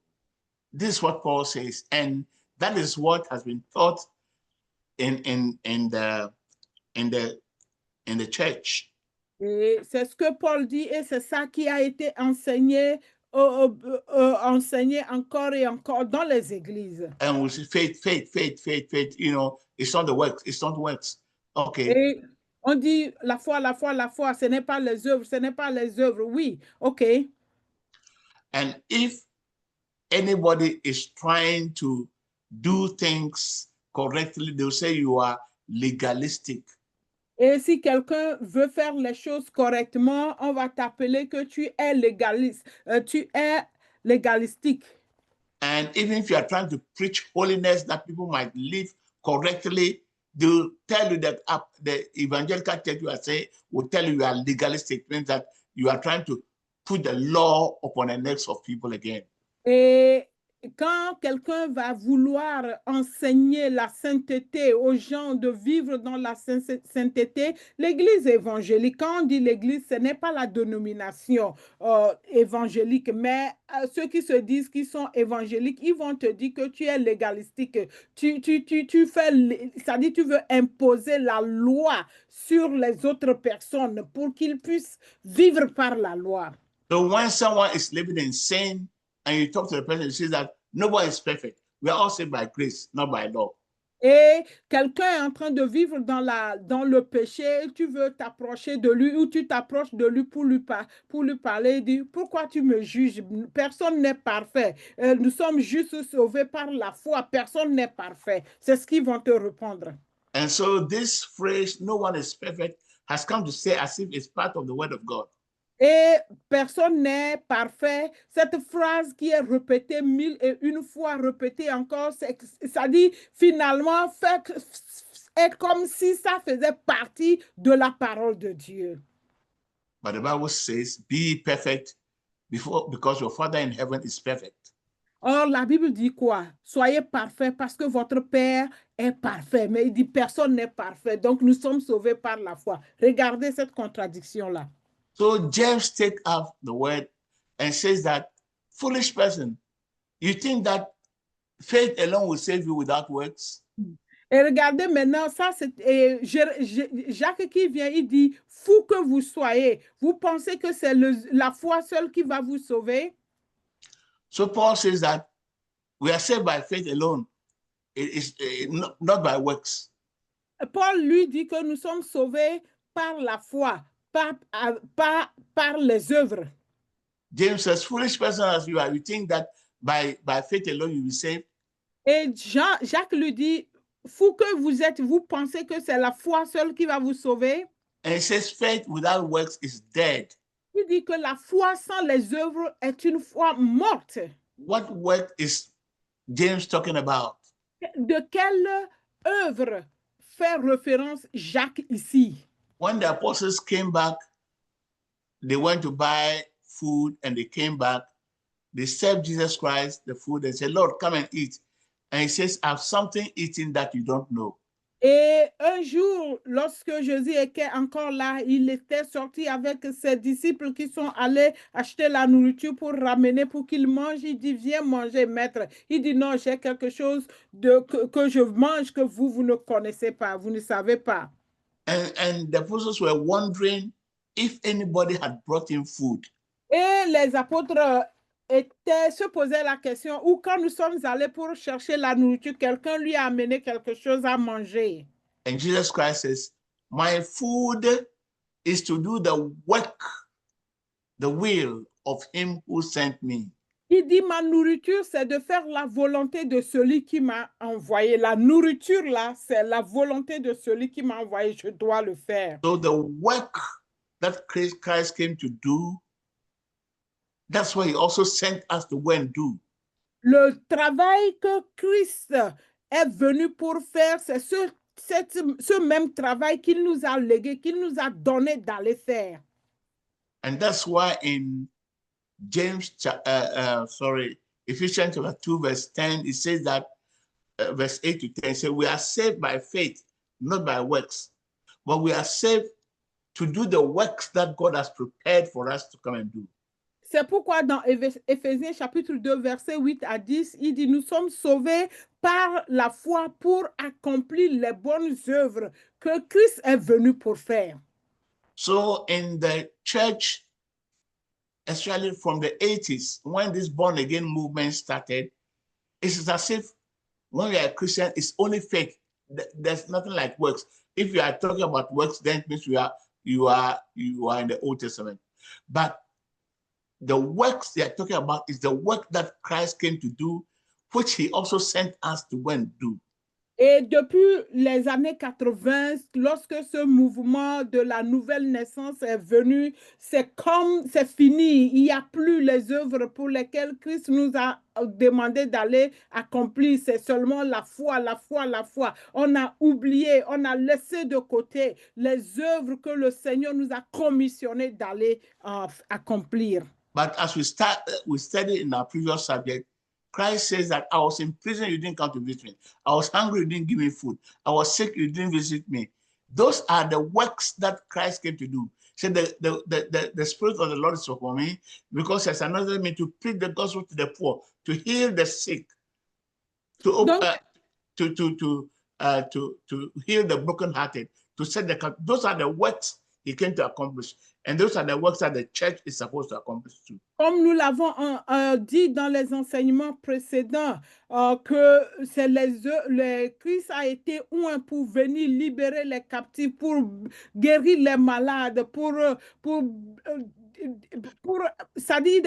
this is what Paul says, and that is what has been taught in the church. Et c'est ce que Paul dit et c'est ça qui a été enseigné, enseigné encore et encore dans les églises. And we say faith. You know, it's not the works. It's not works. Okay. Et on dit la foi, ce n'est pas les œuvres, oui, ok. And if anybody is trying to do things correctly, they'll say you are legalistic. Et si quelqu'un veut faire les choses correctement, on va t'appeler que tu es légaliste, tu es légalistique. And even if you are trying to preach holiness that people might live correctly, they'll tell you that the evangelical church you are saying will tell you are legalistic, means that you are trying to put the law upon the necks of people again. Et quand quelqu'un va vouloir enseigner la sainteté aux gens de vivre dans la sainteté, l'église évangélique, quand on dit l'église, ce n'est pas la dénomination évangélique, mais ceux qui se disent qu'ils sont évangéliques, ils vont te dire que tu es légalistique. Tu fais, c'est-à-dire tu veux imposer la loi sur les autres personnes pour qu'ils puissent vivre par la loi. So when someone is living in sin, and you talk to the person, you say that nobody is perfect. We are all saved by grace, not by law. Et quelqu'un est en train de vivre dans le péché, tu veux t'approcher de lui ou tu t'approches de lui pour lui parler et dire, pourquoi tu me juges? Personne n'est parfait. Nous sommes juste sauvés par la foi. Personne n'est parfait. C'est ce qu'ils vont te répondre. And so this phrase, no one is perfect, has come to say as if it's part of the word of God. Et personne n'est parfait. Cette phrase qui est répétée 1001 fois, répétée encore, ça dit finalement, est comme si ça faisait partie de la parole de Dieu. But the Bible says, be perfect because your Father in heaven is perfect. Or, la Bible dit quoi? Soyez parfaits parce que votre Père est parfait. Mais il dit personne n'est parfait. Donc, nous sommes sauvés par la foi. Regardez cette contradiction-là. So James takes up the word and says that, foolish person, you think that faith alone will save you without works? Et regardez maintenant, ça c'est Jacques qui vient, il dit, fou que vous soyez, vous pensez que c'est la foi seule qui va vous sauver? So Paul says that we are saved by faith alone, not by works. Paul lui dit que nous sommes sauvés par la foi, par les œuvres. James says, foolish person as you are, you think that by faith alone you will be saved? Et Jacques lui dit, fou que vous êtes, vous pensez que c'est la foi seule qui va vous sauver? And it says faith without works is dead. Il dit que la foi sans les œuvres est une foi morte. What work is James talking about? De quelle œuvre fait référence Jacques ici? When the apostles came back, they went to buy food and they came back. They served Jesus Christ the food and said, Lord, come and eat. And he says, I have something eating that you don't know. Et un jour, lorsque Jésus était encore là, il était sorti avec ses disciples qui sont allés acheter la nourriture pour ramener, pour qu'ils mangent. Il dit, viens manger, maître. Il dit, non, j'ai quelque chose que je mange que vous ne connaissez pas, vous ne savez pas. And the apostles were wondering if anybody had brought in food. Et les apôtres se posaient la question, ou quand nous sommes allés pour chercher la nourriture, quelqu'un lui a amené quelque chose à manger. And Jesus Christ says, My food is to do the work, the will of him who sent me. Il dit, ma nourriture, c'est de faire la volonté de celui qui m'a envoyé. La nourriture, là, c'est la volonté de celui qui m'a envoyé. Je dois le faire. So the work that Christ came to do, that's why he also sent us to go and do. Le travail que Christ est venu pour faire, c'est ce même travail qu'il nous a légué, qu'il nous a donné d'aller faire. And that's why in Ephesians chapter 2, verse 10, it says that, verse 8 to 10, says, we are saved by faith, not by works, but we are saved to do the works that God has prepared for us to come and do. C'est pourquoi dans Éphésiens chapitre 2, verset 8 à 10, il dit, nous sommes sauvés par la foi pour accomplir les bonnes œuvres que Christ est venu pour faire. So in the church, especially from the 80s, when this born again movement started, it's as if when you are a Christian, it's only faith. There's nothing like works. If you are talking about works, then it means you are in the Old Testament. But the works they are talking about is the work that Christ came to do, which he also sent us to go and do. Et depuis les années 80, lorsque ce mouvement de la nouvelle naissance est venu, c'est comme c'est fini. Il n'y a plus les œuvres pour lesquelles Christ nous a demandé d'aller accomplir. C'est seulement la foi, la foi, la foi. On a oublié, on a laissé de côté les œuvres que le Seigneur nous a commissionné d'aller accomplir. But as we studied in our previous subject, Christ says that I was in prison, you didn't come to visit me. I was hungry, you didn't give me food. I was sick, you didn't visit me. Those are the works that Christ came to do. So the Spirit of the Lord is upon me because there's another me to preach the gospel to the poor, to heal the sick, to heal the brokenhearted, to set the captive. Those are the works he came to accomplish. And those are the works that the church is supposed to accomplish too. Comme nous l'avons dit dans les enseignements précédents, que c'est Christ a été oint pour venir libérer les captifs, pour guérir les malades, ça dit,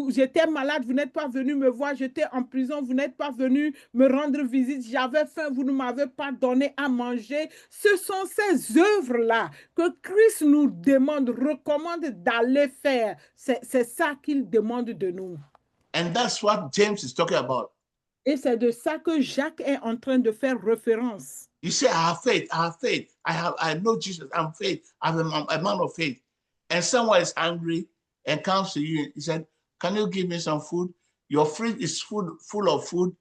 j'étais malade, vous n'êtes pas venu me voir, j'étais en prison, vous n'êtes pas venu me rendre visite, j'avais faim, vous ne m'avez pas donné à manger. Ce sont ces œuvres-là que Christ nous demande, recommande d'aller faire. C'est ça qu'il demande de nous. And that's what James is talking about. Et c'est de ça que Jacques est en train de faire référence. You say, I have faith, I have faith. I know Jesus, I'm faith. I'm a man of faith. And someone is hungry and comes to you. He said, can you give me some food? Your fridge is full of food.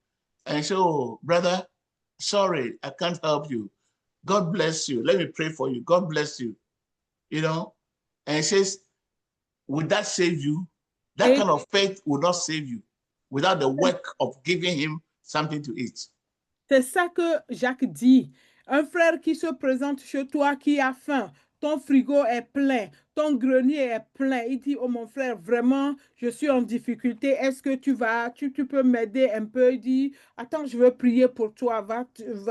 And you say, oh, brother, sorry, I can't help you. God bless you. Let me pray for you. God bless you. You know? And he says, would that save you? That kind of faith will not save you without the work of giving him something to eat. C'est ça que Jacques dit. Un frère qui se présente chez toi, qui a faim, ton frigo est plein, ton grenier est plein. Il dit, oh mon frère, vraiment, je suis en difficulté. Est-ce que tu peux m'aider un peu? Il dit, attends, je veux prier pour toi. Va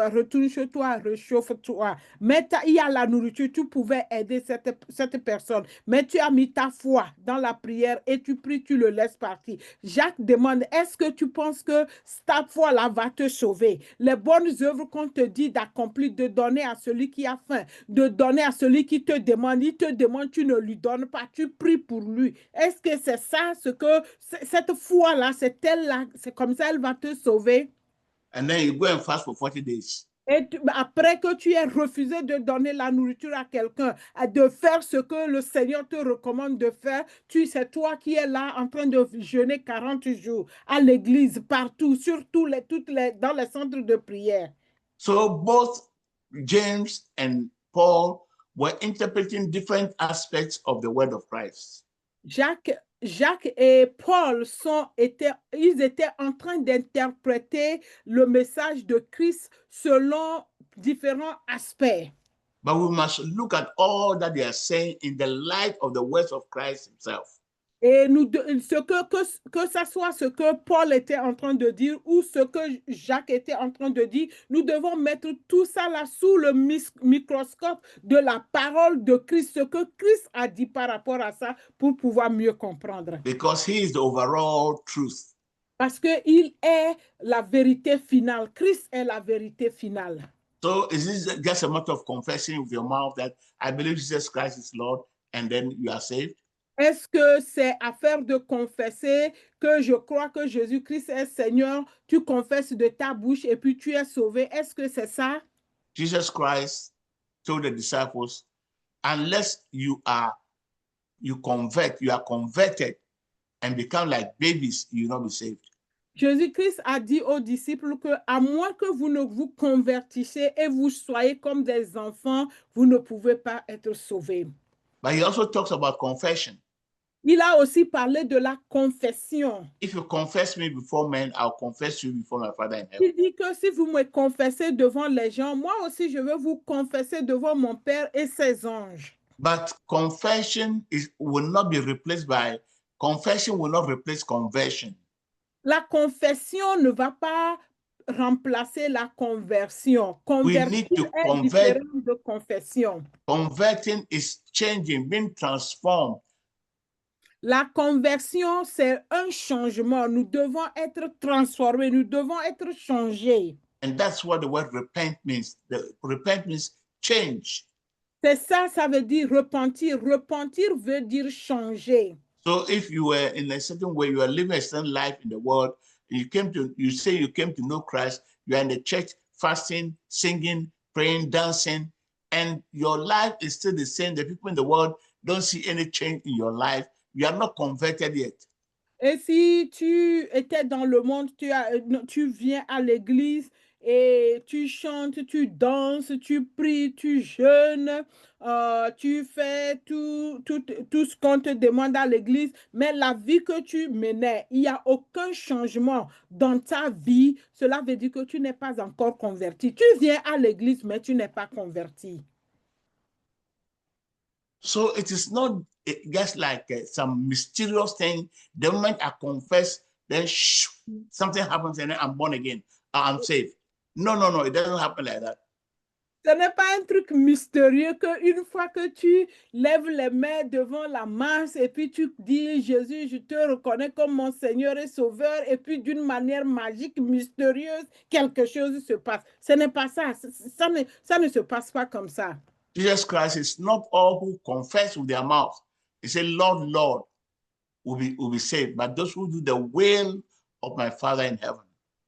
retourne chez toi, réchauffe-toi. Mais il y a la nourriture, tu pouvais aider cette personne. Mais tu as mis ta foi dans la prière et tu pries, tu le laisses partir. Jacques demande, est-ce que tu penses que ta foi-là va te sauver? Les bonnes œuvres qu'on te dit d'accomplir, de donner à celui qui a faim, de donner à celui qui te demande, il te demande, tu ne lui donnes pas, tu pries pour lui. Est-ce que c'est ça, cette foi-là, c'est elle-là, c'est comme ça, elle va te sauver? And then you go and fast for 40 days. Et après que tu aies refusé de donner la nourriture à quelqu'un, de faire ce que le Seigneur te recommande de faire, c'est toi qui es là en train de jeûner 40 jours à l'église, partout, surtout dans les centres de prière. So both James and Paul were interpreting different aspects of the word of Christ. Jacques et Paul ils étaient en train d'interpréter le message de Christ selon différents aspects. But we must look at all that they are saying in the light of the words of Christ himself. Et que ça soit ce que Paul était en train de dire ou ce que Jacques était en train de dire, nous devons mettre tout ça là sous le microscope de la parole de Christ, ce que Christ a dit par rapport à ça pour pouvoir mieux comprendre. Because he is the overall truth. Parce qu'il est la vérité finale. Christ est la vérité finale. So is this just a matter of confessing with your mouth that I believe Jesus Christ is Lord and then you are saved? Est-ce que c'est affaire de confesser que je crois que Jésus-Christ est Seigneur, tu confesses de ta bouche et puis tu es sauvé? Est-ce que c'est ça? Jesus Christ told the disciples, unless you convert, you are converted and become like babies, you will not be saved. Jésus-Christ a dit aux disciples que à moins que vous ne vous convertissez et vous soyez comme des enfants, vous ne pouvez pas être sauvés. But he also talks about confession. Il a aussi parlé de la confession. If you confess me before men, I'll confess you before my Father in heaven. Il dit que si vous me confessez devant les gens, moi aussi je vais vous confesser devant mon Père et ses anges. But confession will not be replaced by, confession will not replace conversion. La confession ne va pas remplacer la conversion. Convertir to est convert. différent de confession. Converting is changing, being transformed. La conversion, c'est un changement. Nous devons être transformés, nous devons être changés. And that's what the word repent means. Repent means change. C'est ça, ça veut dire repentir. Repentir veut dire changer. So if you were in a certain way, you are living a certain life in the world, you say you came to know Christ, you are in the church fasting, singing, praying, dancing, and your life is still the same. The people in the world don't see any change in your life. You are not converted yet. Et si tu étais dans le monde, tu viens à l'église et tu chantes, tu danses, tu pries, tu jeûnes, tu fais tout ce qu'on te demande à l'église, mais la vie que tu menais, il n'y a aucun changement dans ta vie. Cela veut dire que tu n'es pas encore converti. Tu viens à l'église, mais tu n'es pas converti. So it is not just like some mysterious thing. The moment I confess, then something happens and then I'm born again. I'm saved. No, it doesn't happen like that. Ce n'est pas un truc mystérieux qu'une fois que tu lèves les mains devant la masse et puis tu dis, Jésus, je te reconnais comme mon Seigneur et Sauveur, et puis d'une manière magique, mystérieuse, quelque chose se passe. Ce n'est pas ça. Ça ne se passe pas comme ça. Jesus Christ is not all who confess with their mouth. He said, Lord, Lord, will be saved, but those who do the will of my Father in heaven.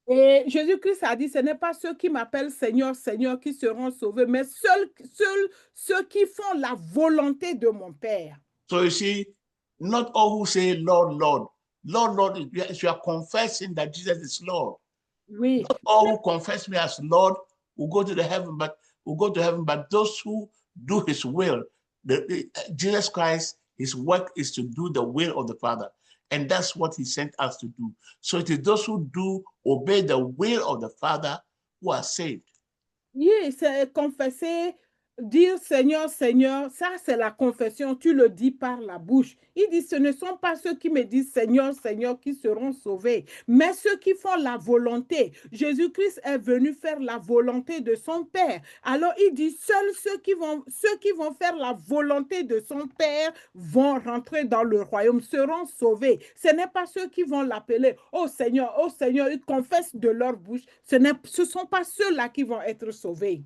Et Jésus-Christ a dit, ce n'est pas ceux qui m'appellent Seigneur, Seigneur qui seront sauvés, mais seuls ceux qui font la volonté de mon Père. So you see, not all who say, Lord, Lord. Lord, Lord, you are confessing that Jesus is Lord. Oui. Not all who confess me as Lord will go to heaven, but those who do his will, Jesus Christ, his work is to do the will of the Father. And that's what he sent us to do. So it is those who obey the will of the Father who are saved. Oui, c'est confesser, dire Seigneur, Seigneur, ça c'est la confession, tu le dis par la bouche. Il dit, ce ne sont pas ceux qui me disent Seigneur, Seigneur qui seront sauvés, mais ceux qui font la volonté. Jésus-Christ est venu faire la volonté de son Père. Alors il dit, seuls ceux qui vont faire la volonté de son Père vont rentrer dans le royaume, seront sauvés. Ce n'est pas ceux qui vont l'appeler, oh Seigneur, ils confessent de leur bouche. Ce ne sont pas ceux-là qui vont être sauvés.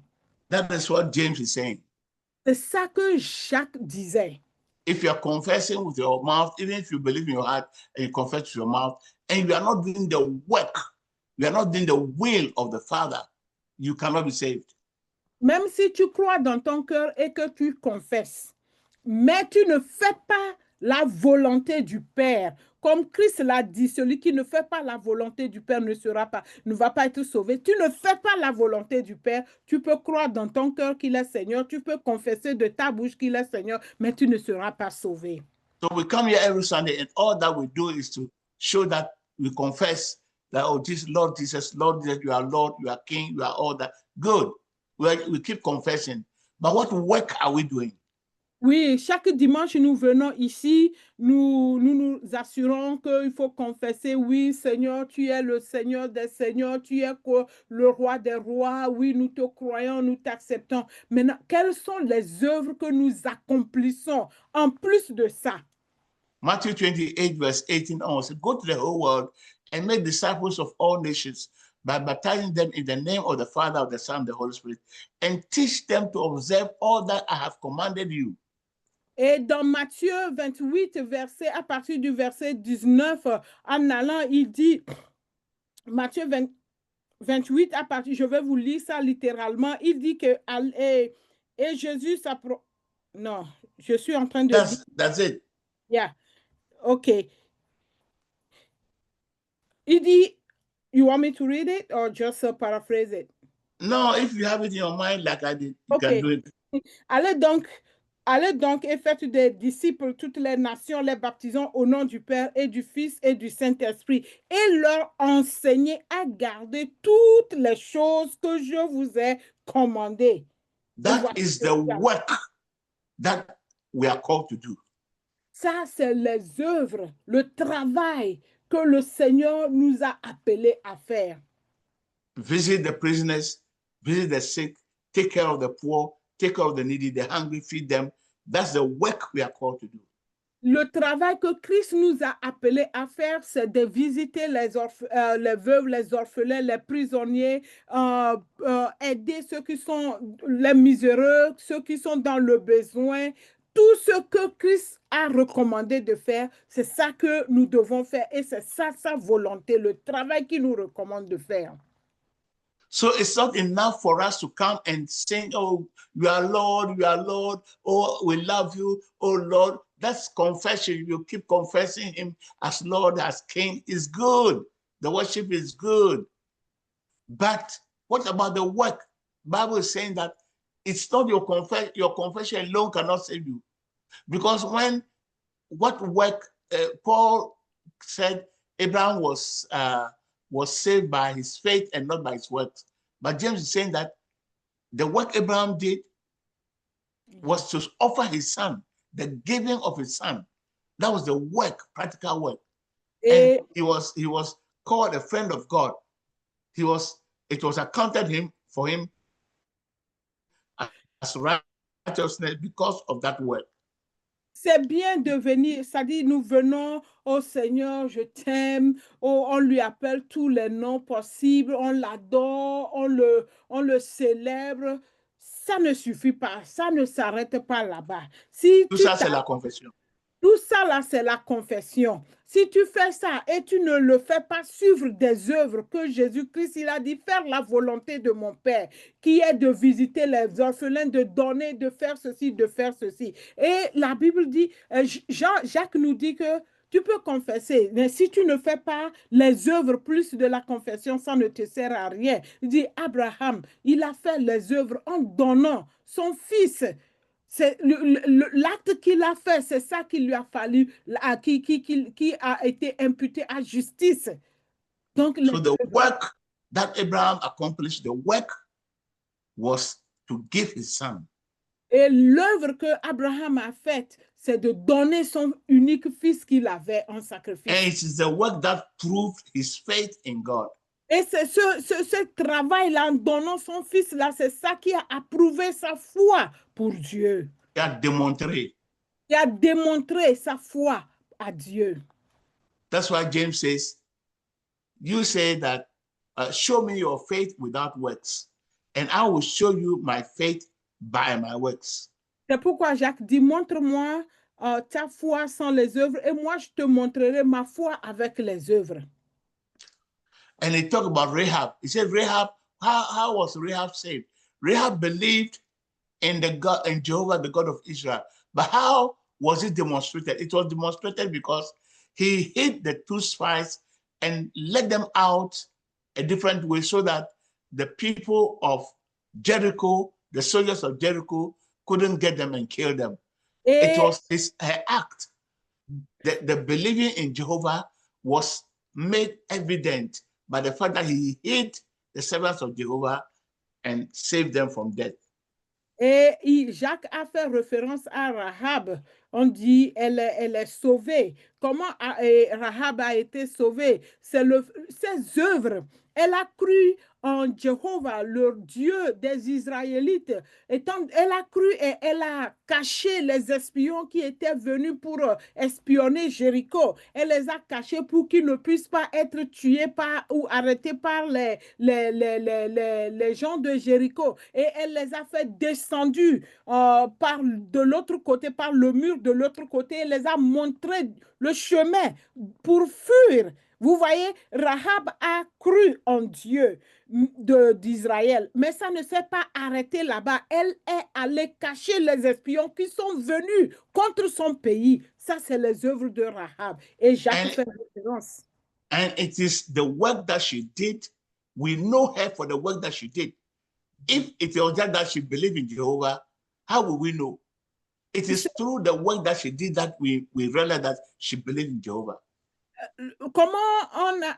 That is what James is saying. C'est ça que Jacques disait. If you are confessing with your mouth, even if you believe in your heart and you confess with your mouth, and you are not doing the work, you are not doing the will of the Father, you cannot be saved. Même si tu crois dans ton cœur et que tu confesses, mais tu ne fais pas la volonté du Père. Comme Christ l'a dit, celui qui ne fait pas la volonté du Père ne va pas être sauvé. Tu ne fais pas la volonté du Père. Tu peux croire dans ton cœur qu'il est Seigneur. Tu peux confesser de ta bouche qu'il est Seigneur, mais tu ne seras pas sauvé. So we come here every Sunday and all that we do is to show that we confess that, oh, Lord Jesus, you are Lord, you are King, you are all that. Good. We keep confessing. But what work are we doing? Oui, chaque dimanche, nous venons ici, nous assurons qu'il faut confesser, oui, Seigneur, tu es le Seigneur des Seigneurs, tu es le roi des rois, oui, nous te croyons, nous t'acceptons. Maintenant, quelles sont les œuvres que nous accomplissons en plus de ça? Matthew 28, verse 18 on says, go to the whole world and make disciples of all nations by baptizing them in the name of the Father, of the Son, of the Holy Spirit, and teach them to observe all that I have commanded you. Et dans Matthieu 28, à partir du verset 19, en allant, il dit, Matthieu 28, à partir, je vais vous lire ça littéralement, il dit que, et Jésus s'approche. Non, je suis en train de dire. That's it. Yeah, ok. Il dit, you want me to read it or just paraphrase it? No, if you have it in your mind like I did, you can do it. Allez donc et faites des disciples toutes les nations, les baptisant au nom du Père et du Fils et du Saint-Esprit, et leur enseignez à garder toutes les choses que je vous ai commandées. That is the work that we are called to do. Ça, c'est les œuvres, le travail que le Seigneur nous a appelés à faire. Visit the prisoners, visit the sick, take care of the poor, take care of the needy, the hungry, feed them. That's the work we are called to do. Le travail que Christ nous a appelés à faire, c'est de visiter les veuves, les orphelins, les prisonniers, aider ceux qui sont les miséreux, ceux qui sont dans le besoin. Tout ce que Christ a recommandé de faire, c'est ça que nous devons faire et c'est ça sa volonté, le travail qu'il nous recommande de faire. So it's not enough for us to come and sing, oh, you are Lord, oh, we love you, oh Lord. That's confession. You keep confessing him as Lord, as King is good. The worship is good. But what about the work? Bible is saying that it's not your confession alone cannot save you. Because what work, Paul said Abraham was saved by his faith and not by his works. But James is saying that the work Abraham did was to offer his son, the giving of his son. That was the work, practical work. And he was called a friend of God. It was accounted for him as righteousness because of that work. C'est bien de venir, ça dit nous venons au Seigneur, je t'aime, on lui appelle tous les noms possibles, on l'adore, on le célèbre. Ça ne suffit pas, ça ne s'arrête pas là-bas. Tout ça, c'est la confession. Tout ça, là, c'est la confession. Si tu fais ça et tu ne le fais pas suivre des œuvres que Jésus-Christ, il a dit, faire la volonté de mon Père, qui est de visiter les orphelins, de donner, de faire ceci, de faire ceci. Et la Bible dit, Jacques nous dit que tu peux confesser, mais si tu ne fais pas les œuvres plus de la confession, ça ne te sert à rien. Il dit, Abraham, il a fait les œuvres en donnant son fils. C'est l'acte qu'il a fait, c'est ça qu'il lui a fallu, qui a été imputé à justice. Donc, so the work that Abraham accomplished, the work was to give his son. Et l'œuvre que Abraham a faite, c'est de donner son unique fils qu'il avait en sacrifice. And it is the work that proved his faith in God. Et c'est ce travail-là, en donnant son fils-là, c'est ça qui a approuvé sa foi pour Dieu. Il a démontré. Il a démontré sa foi à Dieu. That's why James says, you say that, show me your faith without works, and I will show you my faith by my works. C'est pourquoi Jacques dit, montre-moi ta foi sans les œuvres, et moi je te montrerai ma foi avec les œuvres. And he talked about Rahab. He said, Rahab, how was Rahab saved? Rahab believed in Jehovah, the God of Israel. But how was it demonstrated? It was demonstrated because he hid the two spies and let them out a different way so that the people of Jericho, the soldiers of Jericho, couldn't get them and kill them. It was her act. The believing in Jehovah was made evident by the fact that he hid the servants of Jehovah and saved them from death. Et Jacques a fait référence à Rahab. On dit elle est sauvée. Comment Rahab a été sauvée? C'est ses œuvres. Elle a cru en Jéhovah, le Dieu des Israélites. Elle a cru et elle a caché les espions qui étaient venus pour espionner Jéricho. Elle les a cachés pour qu'ils ne puissent pas être tués ou arrêtés par les gens de Jéricho. Et elle les a fait descendre de l'autre côté, par le mur de l'autre côté. Elle les a montré le chemin pour fuir. Vous voyez, Rahab a cru en Dieu d'Israël, mais ça ne s'est pas arrêté là-bas. Elle est allée cacher les espions qui sont venus contre son pays. Ça, c'est les œuvres de Rahab. Et Jacques fait référence. And it is the work that she did. We know her for the work that she did. If it was just that she believed in Jehovah, how will we know? It is through the work that she did that we realize that she believed in Jehovah.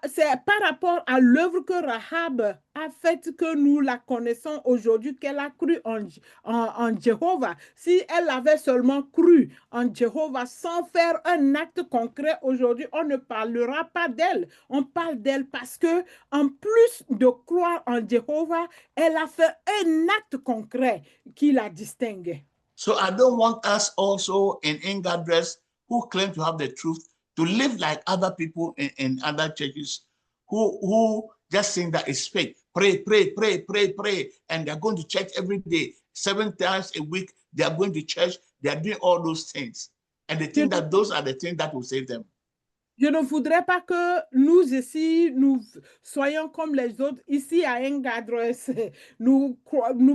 C'est par rapport à l'œuvre que Rahab a faite que nous la connaissons aujourd'hui, qu'elle a cru en Jéhovah. Si elle avait seulement cru en Jéhovah sans faire un acte concret aujourd'hui, on ne parlera pas d'elle. On parle d'elle parce que, en plus de croire en Jéhovah, elle a fait un acte concret qui la distingue. So I don't want us also in Ingadress who claim to have the truth to live like other people in other churches who just think that it's fake. Pray, pray, pray, pray, pray. And they're going to church every day, 7 times a week. They are going to church. They are doing all those things. And they think that those are the things that will save them. Je ne voudrais pas que nous ici, nous soyons comme les autres. Ici à Ingadress, nous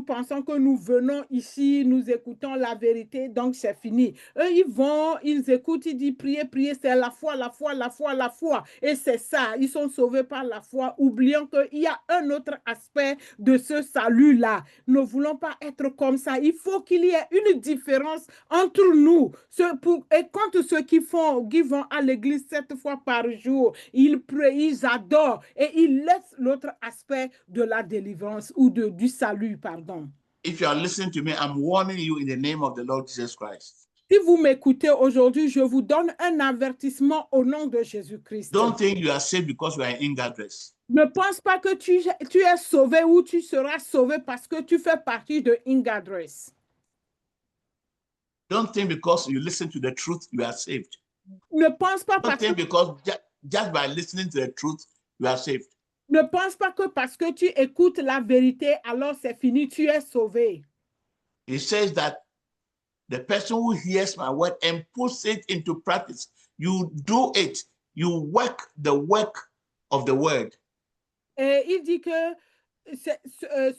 pensons que nous venons ici, nous écoutons la vérité, donc c'est fini. Eux, ils écoutent, ils disent prier, prier, c'est la foi, la foi, la foi, la foi. Et c'est ça, ils sont sauvés par la foi, oubliant qu'il y a un autre aspect de ce salut-là. Nous ne voulons pas être comme ça. Il faut qu'il y ait une différence entre nous. Et contre ceux qui vont à l'église cette fois par jour, ils prient, ils adorent et ils laissent l'autre aspect de la délivrance ou du salut, pardon. If you are listening to me, I'm warning you in the name of the Lord Jesus Christ. Si vous m'écoutez aujourd'hui, je vous donne un avertissement au nom de Jésus-Christ. Don't think you are saved because you are in Ingadress. Ne pense pas que tu es sauvé ou tu seras sauvé parce que tu fais partie de Ingadress. Don't think because you listen to the truth, you are saved. Ne pense pas Don't think because just by listening to the truth, you are saved. Ne pense pas que parce que tu écoutes la vérité, alors c'est fini, tu es sauvé. He says that the person who hears my word and puts it into practice, you do it, you work the work of the word. Et il dit que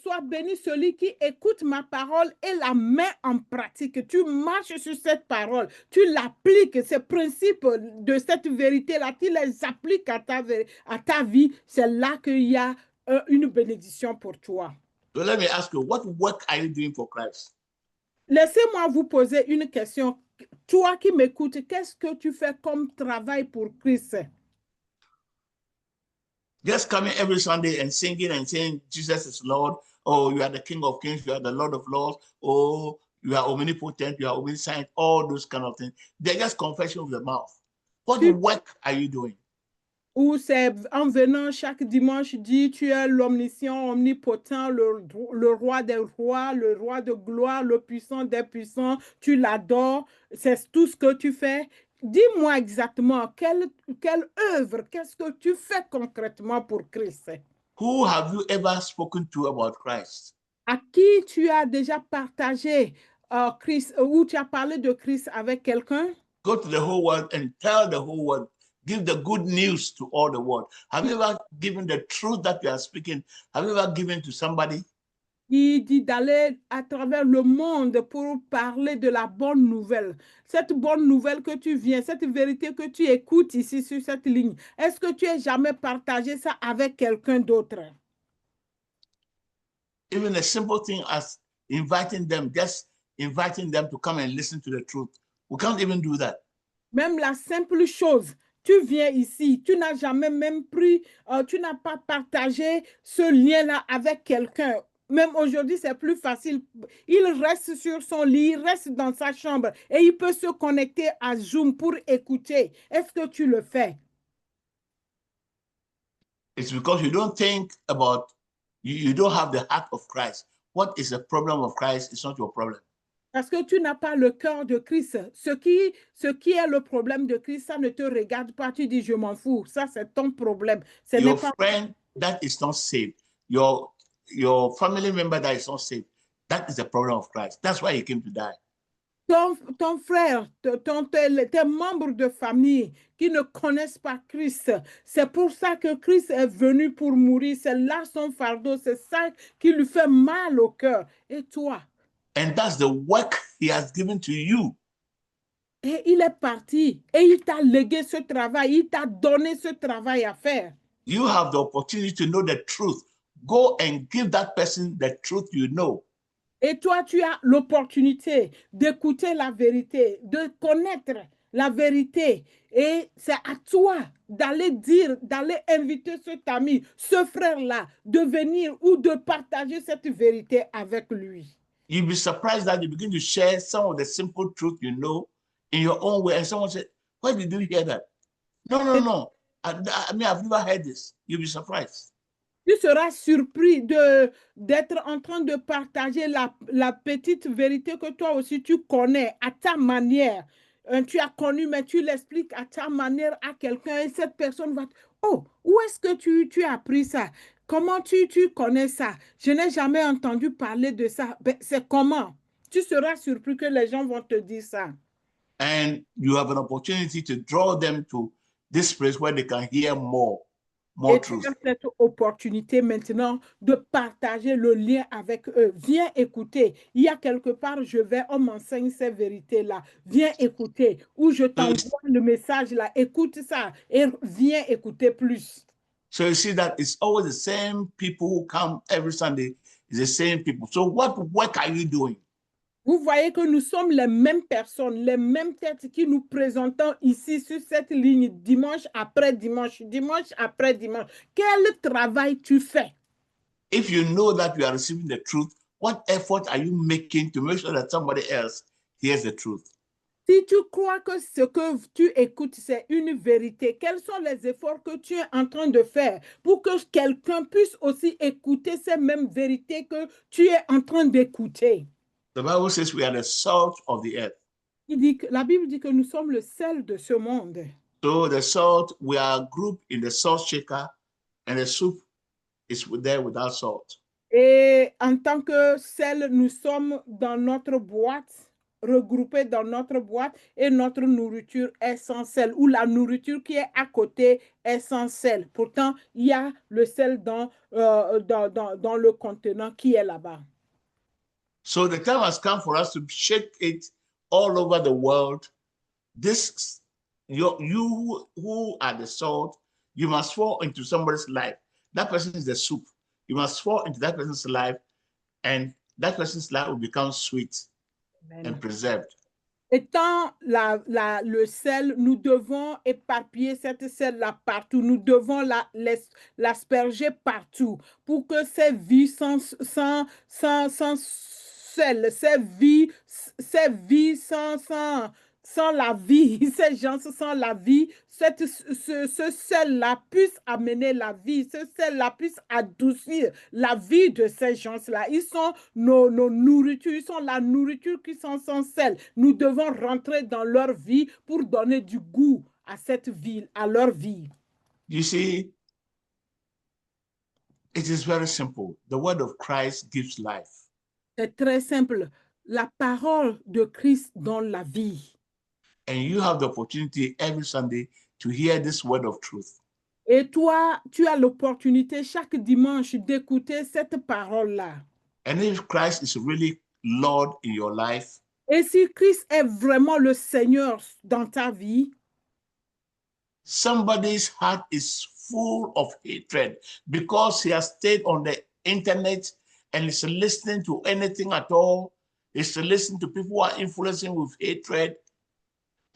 soit béni celui qui écoute ma parole et la met en pratique. Tu marches sur cette parole, tu l'appliques, ces principes de cette vérité-là, tu les appliques à ta vie. C'est là qu'il y a une bénédiction pour toi. So let me ask you, what work are you doing for Christ? Laissez-moi vous poser une question. Toi qui m'écoutes, qu'est-ce que tu fais comme travail pour Christ? Just coming every Sunday and singing and saying Jesus is Lord, oh, you are the King of Kings, you are the Lord of Lords, oh, you are omnipotent, you are omniscient, all those kind of things. They're just confession of the mouth. What work are you doing? Ou c'est en venant chaque dimanche, dit tu es l'omniscient, omnipotent, le roi des rois, le roi de gloire, le puissant des puissants, tu l'adores, c'est tout ce que tu fais. Dis-moi exactement, quelle œuvre, qu'est-ce que tu fais concrètement pour Christ? Who have you ever spoken to about Christ? À qui tu as déjà partagé Christ, ou tu as parlé de Christ avec quelqu'un? Go to the whole world and tell the whole world. Give the good news to all the world. Have you ever given the truth that you are speaking? Have you ever given to somebody? Il dit d'aller à travers le monde pour parler de la bonne nouvelle. Cette bonne nouvelle que tu viens, cette vérité que tu écoutes ici sur cette ligne, est-ce que tu as jamais partagé ça avec quelqu'un d'autre? Even a simple thing as inviting them, just inviting them to come and listen to the truth. We can't even do that. Même la simple chose, tu viens ici, tu n'as jamais même pris, tu n'as pas partagé ce lien-là avec quelqu'un. Même aujourd'hui, c'est plus facile. Il reste sur son lit, il reste dans sa chambre et il peut se connecter à Zoom pour écouter. Est-ce que tu le fais? It's because you don't think about, you don't have the heart of Christ. What is the problem of Christ is not your problem. Parce que tu n'as pas le cœur de Christ. Ce qui est le problème de Christ, ça ne te regarde pas. Tu dis, je m'en fous. Ça, c'est ton problème. Ce n'est Your pas... friend that is not saved, your family member that is not saved, that is the problem of Christ. That's why he came to die. Ton frère, tes membres de famille qui ne connaissent pas Christ, c'est pour ça que Christ est venu pour mourir. C'est là son fardeau, c'est ça qui lui fait mal au cœur. Et toi? And that's the work he has given to you. Et il est parti et il t'a légué ce travail, il t'a donné ce travail à faire. You have the opportunity to know the truth. Go and give that person the truth you know. Et toi, tu as l'opportunité d'écouter la vérité, de connaître la vérité. Et c'est à toi d'aller dire, d'aller inviter cet ami, ce frère-là, de venir ou de partager cette vérité avec lui. You'll be surprised that you begin to share some of the simple truth you know in your own way. And someone said, where did you hear that? No. I mean, I've never heard this. You'll be surprised. Tu seras surpris d'être en train de partager la petite vérité que toi aussi tu connais à ta manière. Tu as connu, mais tu l'expliques à ta manière à quelqu'un et cette personne va... Oh, où est-ce que tu as appris ça? Comment tu connais ça? Je n'ai jamais entendu parler de ça. Ben, c'est comment? Tu seras surpris que les gens vont te dire ça. And you have an opportunity to draw them to this place where they can hear more Et truth. tu as cette opportunité maintenant de partager le lien avec eux. Viens écouter. Il y a quelque part, on m'enseigne ces vérités-là. Viens écouter. Ou je t'envoie le message là. Écoute ça et viens écouter plus. So you see that it's always the same people who come every Sunday. It's the same people. So what work are you doing? Vous voyez que nous sommes les mêmes personnes, les mêmes têtes qui nous présentons ici sur cette ligne dimanche après dimanche, dimanche après dimanche. Quel travail tu fais? If you know that you are receiving the truth, what effort are you making to make sure that somebody else hears the truth? Si tu crois que ce que tu écoutes, c'est une vérité, quels sont les efforts que tu es en train de faire pour que quelqu'un puisse aussi écouter ces mêmes vérités que tu es en train d'écouter? The Bible says we are the salt of the earth. La Bible dit que nous sommes le sel de ce monde. So the salt, we are grouped in the salt shaker, and the soup is there without salt. Et en tant que sel, nous sommes dans notre boîte, regroupés dans notre boîte, et notre nourriture est sans sel, ou la nourriture qui est à côté est sans sel. Pourtant, il y a le sel dans le contenant qui est là-bas. So the time has come for us to shake it all over the world. You who are the salt, you must fall into somebody's life. That person is the soup. You must fall into that person's life, and that person's life will become sweet and preserved. Étant le sel, nous devons éparpiller cette sel-là partout. Nous devons l'asperger partout pour que ces vies sans sel, ces vies sans la vie, ces gens sans la vie, ce sel-là puisse amener la vie, ce sel-là puisse adoucir la vie de ces gens-là. Ils sont nos nourritures, ils sont la nourriture qui sont sans sel. Nous devons rentrer dans leur vie pour donner du goût à cette vie, à leur vie. You see, it is very simple. The word of Christ gives life. C'est très simple. La parole de Christ donne la vie. And you have the opportunity every Sunday to hear this word of truth. Et toi, tu as l'opportunité chaque dimanche d'écouter cette parole-là. And if Christ is really Lord in your life, et si Christ est vraiment le Seigneur dans ta vie, somebody's heart is full of hatred because he has stayed on the internet and is listening to anything at all, is listening to people who are influencing with hatred,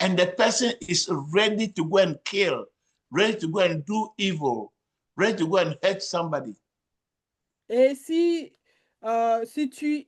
and the person is ready to go and kill, ready to go and do evil, ready to go and hurt somebody. Et si si tu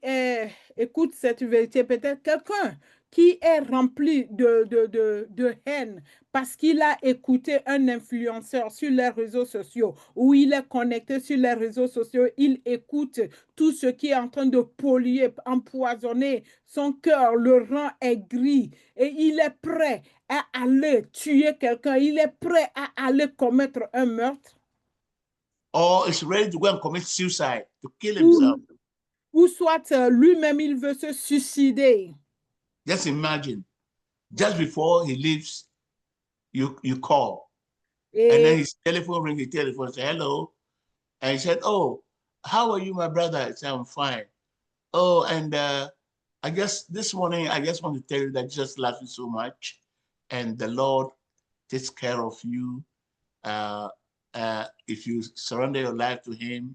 écoutes cette vérité, peut-être quelqu'un qui est rempli de haine parce qu'il a écouté un influenceur sur les réseaux sociaux ou il est connecté sur les réseaux sociaux, il écoute tout ce qui est en train de polluer, empoisonner son cœur, le rend aigri et il est prêt à aller tuer quelqu'un, il est prêt à aller commettre un meurtre. Or is ready to go and commit suicide, to kill Ou, himself. ou soit lui-même, il veut se suicider. Just imagine, just before he leaves, you call. And then Et his telephone rings, he telephone say, hello. And he said, oh, how are you, my brother? I said, I'm fine. Oh, and I guess this morning, I just want to tell you that Jesus loves you so much. And the Lord takes care of you. If you surrender your life to him,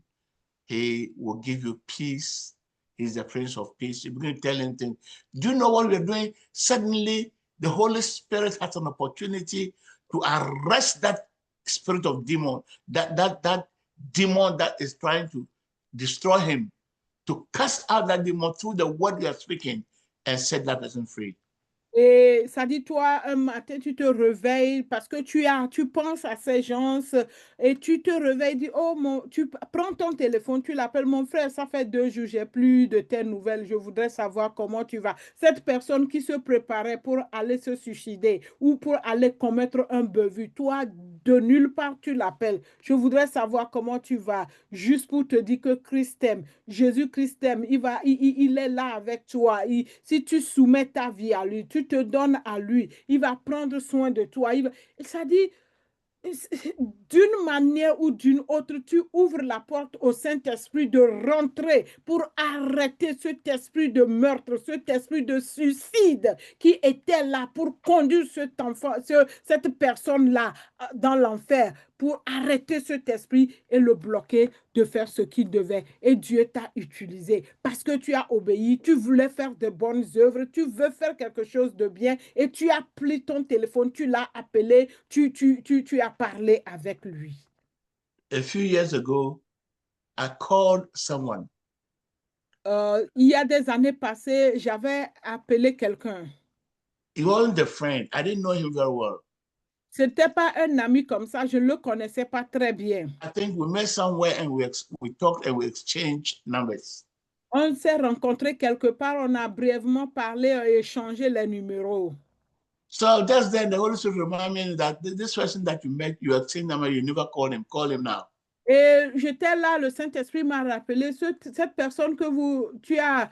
he will give you peace. He's the Prince of Peace. You begin to tell him things. Do you know what we're doing? Suddenly, the Holy Spirit has an opportunity to arrest that spirit of demon, that demon that is trying to destroy him, to cast out that demon through the word you are speaking and set that person free. Et ça dit, toi, un matin, tu te réveilles parce que tu penses à ces gens et tu te réveilles, dis, oh, tu prends ton téléphone, tu l'appelles, mon frère, ça fait 2 jours, j'ai plus de tes nouvelles, je voudrais savoir comment tu vas. Cette personne qui se préparait pour aller se suicider ou pour aller commettre un beuvu, toi, de nulle part, tu l'appelles. Je voudrais savoir comment tu vas, juste pour te dire que Christ t'aime, Jésus-Christ t'aime, il est là avec toi. Si tu soumets ta vie à lui, tu te donnes à lui, il va prendre soin de toi. Ça dit, d'une manière ou d'une autre, tu ouvres la porte au Saint-Esprit de rentrer pour arrêter cet esprit de meurtre, cet esprit de suicide qui était là pour conduire cet enfant, cette personne-là dans l'enfer, pour arrêter cet esprit et le bloquer de faire ce qu'il devait. Et Dieu t'a utilisé parce que tu as obéi, tu voulais faire de bonnes œuvres, tu veux faire quelque chose de bien et tu as pris ton téléphone, tu l'as appelé, tu as parlé avec lui. A few years ago, I called someone. Il y a des années passées, j'avais appelé quelqu'un. He wasn't a friend. I didn't know him very well. C'était pas un ami comme ça, je ne le connaissais pas très bien. I think we met somewhere and we talked and we exchanged numbers. On s'est rencontrés quelque part, on a brièvement parlé et échangé les numéros. So just then, the Holy Spirit reminded me that this person that you met, you have seen number, you never called him. Call him now. Et j'étais là, le Saint-Esprit m'a rappelé cette personne que tu as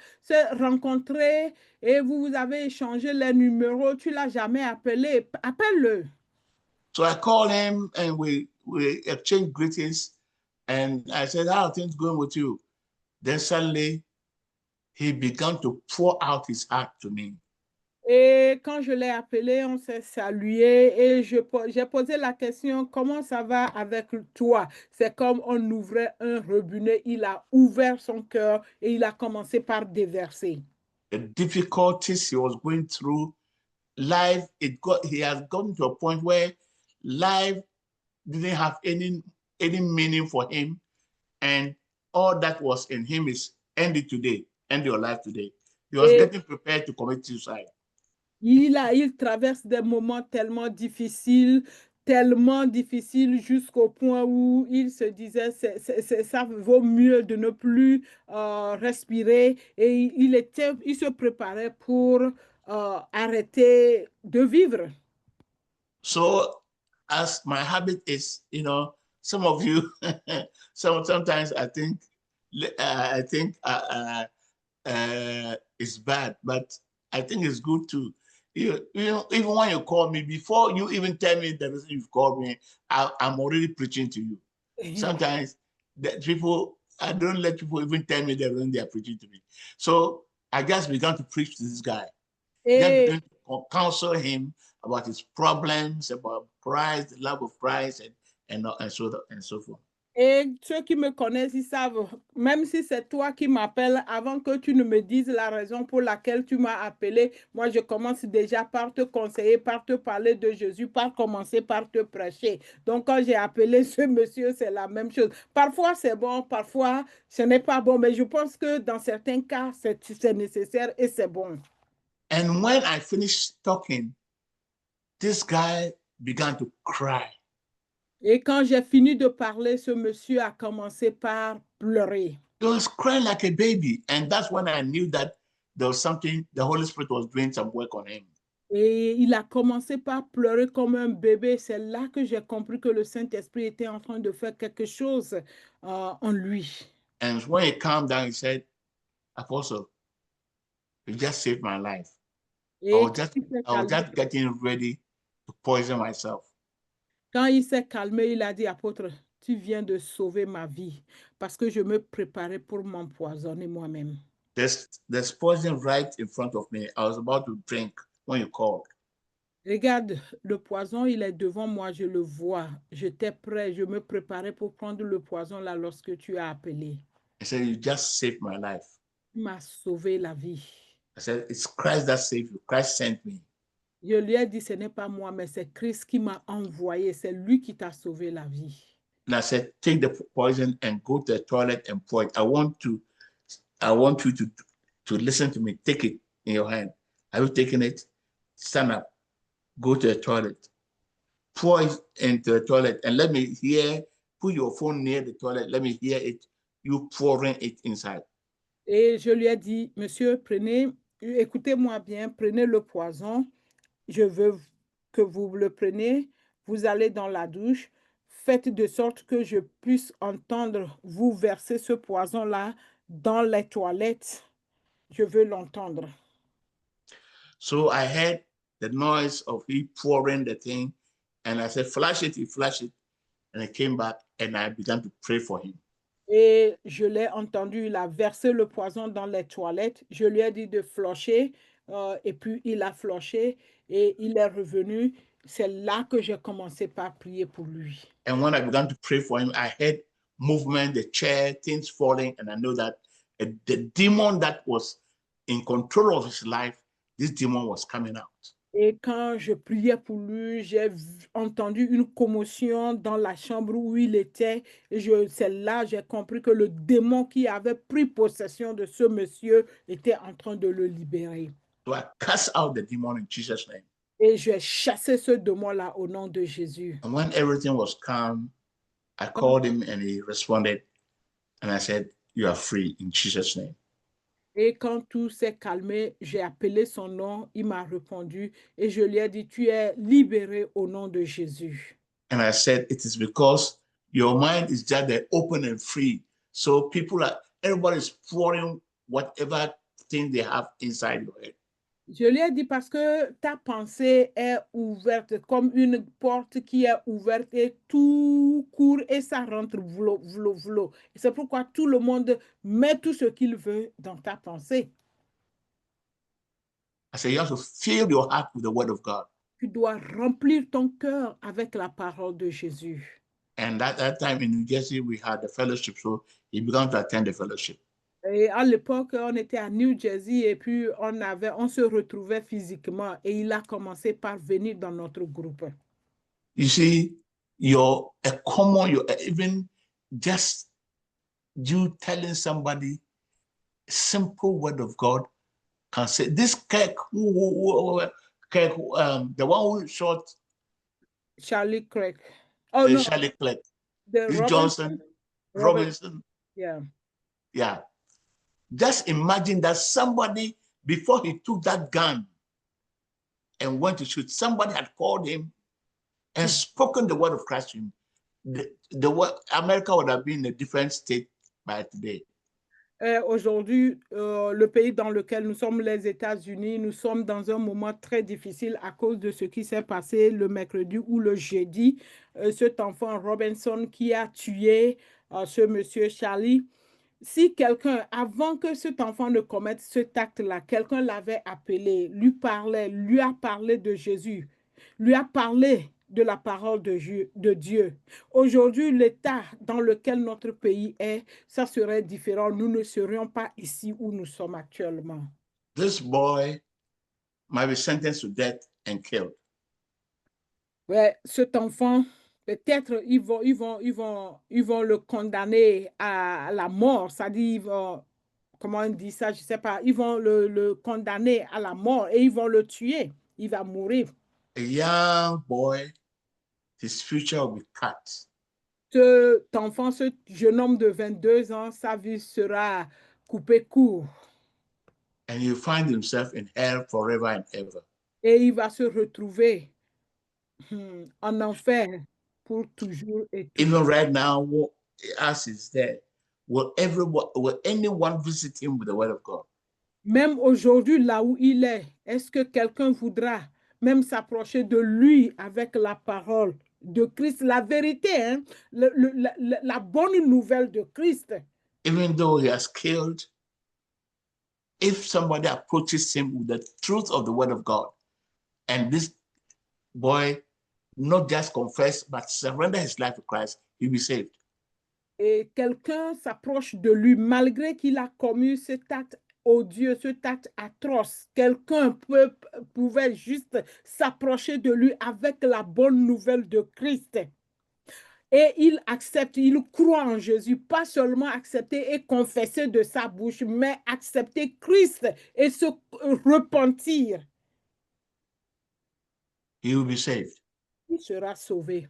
rencontrée et vous avez échangé les numéros, tu ne l'as jamais appelé. Appelle-le. So I called him and we exchanged greetings. And I said, how are things going with you? Then suddenly he began to pour out his heart to me. Et quand je l'ai appelé, on s'est salué et j'ai posé la question, comment ça va avec toi? C'est comme on ouvrait un robinet, il a ouvert son cœur et il a commencé par déverser. The difficulties he was going through, life, he has gotten to a point where life didn't have any meaning for him. And all that was in him is ended today, end your life today. He was getting prepared to commit suicide. Il traverse des moments tellement difficiles jusqu'au point où il se disait ça vaut mieux de ne plus respirer et il se préparait pour arrêter de vivre. So as my habit is, some of you, sometimes I think it's bad, but I think it's good too. Even when you call me, before you even tell me the reason you've called me, I'm already preaching to you. Sometimes I don't let people even tell me the reason they are preaching to me. So I just began to preach to this guy. Just began to counsel him about his problems, about Christ, the love of Christ, and so forth. Et ceux qui me connaissent, ils savent, même si c'est toi qui m'appelles, avant que tu ne me dises la raison pour laquelle tu m'as appelé, moi je commence déjà par te conseiller, par te parler de Jésus, par commencer par te prêcher. Donc quand j'ai appelé ce monsieur, c'est la même chose. Parfois c'est bon, parfois ce n'est pas bon, mais je pense que dans certains cas, c'est nécessaire et c'est bon. And when I finished talking, this guy began to cry. Et quand j'ai fini de parler, ce monsieur a commencé par pleurer. He was crying like a baby. And that's when I knew that there was something, the Holy Spirit was doing some work on him. Et il a commencé par pleurer comme un bébé. C'est là que j'ai compris que le Saint-Esprit était en train de faire quelque chose en lui. And when he calmed down, he said, Apostle, you just saved my life. I Et was just getting ready to poison myself. quand il s'est calmé, il a dit, apôtre, tu viens de sauver ma vie parce que je me préparais pour m'empoisonner moi-même. There's poison right in front of me. I was about to drink when you called. Regarde, le poison, il est devant moi, je le vois. J'étais prêt, je me préparais pour prendre le poison là lorsque tu as appelé. He said, you just saved my life. Tu m'as sauvé la vie. I said, it's Christ that saved you. Christ sent me. Je lui ai dit, ce n'est pas moi, mais c'est Christ qui m'a envoyé. C'est lui qui t'a sauvé la vie. And I said, take the poison and go to the toilet and pour it. I want you to listen to me. Take it in your hand. Have you taken it? Stand up. Go to the toilet. Pour it into the toilet and let me hear. Put your phone near the toilet. Let me hear it. You pouring it inside. Et je lui ai dit, monsieur, écoutez-moi bien, prenez le poison. Je veux que vous le preniez. Vous allez dans la douche. Faites de sorte que je puisse entendre vous verser ce poison-là dans les toilettes. Je veux l'entendre. So I heard the noise of he pouring the thing. And I said, flash it. He flashed it. And I came back and I began to pray for him. Et je l'ai entendu, il a versé le poison dans les toilettes. Je lui ai dit de flusher et puis il a flushé et il est revenu. C'est là que j'ai commencé par prier pour lui. And when I began to pray for him, I heard movement, the chair, things falling, and I know that the demon that was in control of his life, this demon was coming out. Et quand je priais pour lui, j'ai entendu une commotion dans la chambre où il était. Et c'est là que j'ai compris que le démon qui avait pris possession de ce monsieur était en train de le libérer. So I cast out the demon in Jesus' name. Et j'ai chassé ce démon-là au nom de Jésus. And when everything was calm, I called him and he responded. And I said, you are free in Jesus' name. Et quand tout s'est calmé, j'ai appelé son nom, il m'a répondu et je lui ai dit, tu es libéré au nom de Jésus. And I said, it is because your mind is just there, open and free. So everybody's pouring whatever thing they have inside your head. Je lui ai dit parce que ta pensée est ouverte comme une porte qui est ouverte et tout court et ça rentre vlo, vlo, vlo. Et c'est pourquoi tout le monde met tout ce qu'il veut dans ta pensée. I said, you have to fill your heart with the word of God. Tu dois remplir ton cœur avec la parole de Jésus. And at that time in New Jersey, we had the fellowship, so he began to attend the fellowship. Et à l'époque, on était à New Jersey et puis on se retrouvait physiquement et il a commencé par venir dans notre groupe. You see, even just you telling somebody a simple word of God can say, this Kirk, the one who shot Charlie Craig. Oh, no. Charlie Clerk, Robinson. Johnson, Robinson. Yeah. Yeah. Just imagine that somebody, before he took that gun and went to shoot, somebody had called him and spoken the word of Christ to him. America would have been a different state by today. Aujourd'hui, le pays dans lequel nous sommes, les États-Unis, nous sommes dans un moment très difficile à cause de ce qui s'est passé le mercredi ou le jeudi. Cet enfant Robinson qui a tué ce monsieur Charlie. Si quelqu'un, avant que cet enfant ne commette cet acte-là, quelqu'un l'avait appelé, lui a parlé de Jésus, lui a parlé de la parole de Dieu. Aujourd'hui, l'état dans lequel notre pays est, ça serait différent. Nous ne serions pas ici où nous sommes actuellement. This boy might be sentenced to death and killed. Ouais, cet enfant, peut-être ils vont le condamner à la mort. C'est-à-dire, comment on dit ça, je ne sais pas. Ils vont le condamner à la mort et ils vont le tuer. Il va mourir. A young boy, his future will be cut. Cet enfant, ce jeune homme de 22 ans, sa vie sera coupée court. And he'll find himself in hell forever and ever. Et il va se retrouver en enfer pour toujours et Even toujours. right now, as he's dead, will anyone visit him with the word of God? Même aujourd'hui, là où il est-ce que quelqu'un voudra même s'approcher de lui avec la parole de Christ, la vérité, hein, la bonne nouvelle de Christ? Even though he has killed, if somebody approaches him with the truth of the word of God, and this boy not just confess, but surrender his life to Christ, he'll be saved. Et quelqu'un s'approche de lui malgré qu'il a commis cet acte odieux, cet acte atroce. Quelqu'un pouvait juste s'approcher de lui avec la bonne nouvelle de Christ. Et il accepte, il croit en Jésus, pas seulement accepter et confesser de sa bouche, mais accepter Christ et se repentir. He will be saved. Il sera sauvé.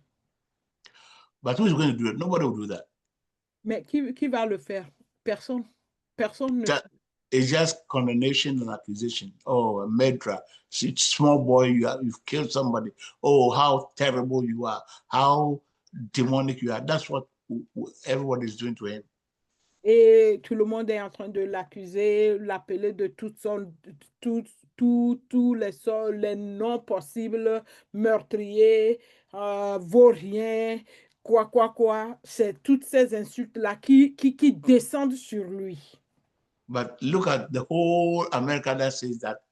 But who is going to do it? Nobody will do that. Mais qui va le faire? Personne. Personne ne. It's just condemnation and accusation. Oh, a murderer. Small boy, you've killed somebody. Oh, how terrible you are. How demonic you are. That's what everybody is doing to him. Et tout le monde est en train de l'accuser, l'appeler de toutes sortes, tous les noms possibles, meurtrier, vaurien, quoi. C'est toutes ces insultes-là qui descendent sur lui. But look at the whole America that says that,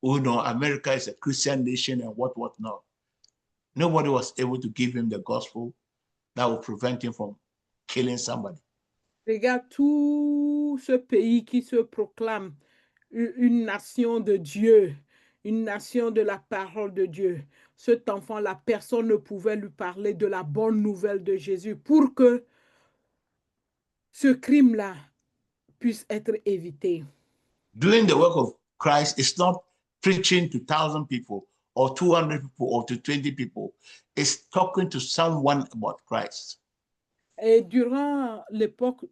oh no, America is a Christian nation and what not. Nobody was able to give him the gospel that would prevent him from killing somebody. Regarde tout ce pays qui se proclame une nation de Dieu, une nation de la parole de Dieu. Cet enfant-là, personne ne pouvait lui parler de la bonne nouvelle de Jésus pour que ce crime-là puisse être évité. Doing the work of Christ is not preaching to 1,000 people or 200 people or to 20 people. It's talking to someone about Christ. Et durant l'époque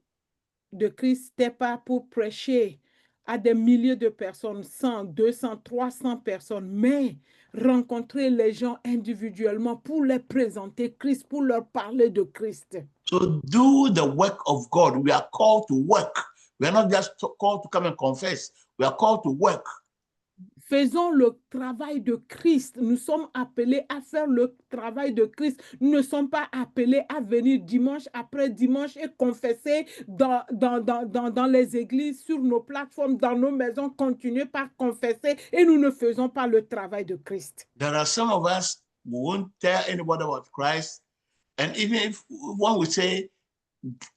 de Christ, ce n'était pas pour prêcher à des milliers de personnes, 100, 200, 300 personnes, mais rencontrer les gens individuellement pour les présenter Christ, pour leur parler de Christ. So do the work of God. We are called to work. We are not just called to come and confess. We are called to work. Faisons le travail de Christ. Nous sommes appelés à faire le travail de Christ. Nous ne sommes pas appelés à venir dimanche après dimanche et confesser dans les églises, sur nos plateformes, dans nos maisons, continuer par confesser et nous ne faisons pas le travail de Christ. There are some of us who won't tell anybody about Christ. And even if one would say,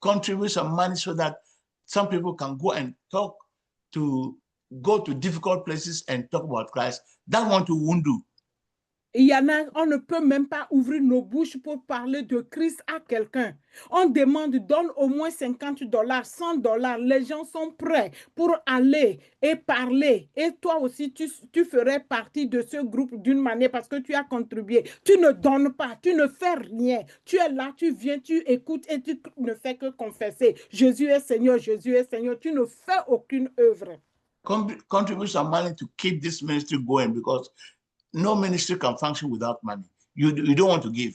contribute some money so that some people can go and go to difficult places and talk about Christ, that one too won't do. Il y en a, on ne peut même pas ouvrir nos bouches pour parler de Christ à quelqu'un. On demande, donne au moins $50, $100. Les gens sont prêts pour aller et parler. Et toi aussi, tu ferais partie de ce groupe d'une manière parce que tu as contribué. Tu ne donnes pas, tu ne fais rien. Tu es là, tu viens, tu écoutes et tu ne fais que confesser. Jésus est Seigneur, Jésus est Seigneur. Tu ne fais aucune œuvre. Contribute some money to keep this ministry going because no ministry can function without money. You don't want to give.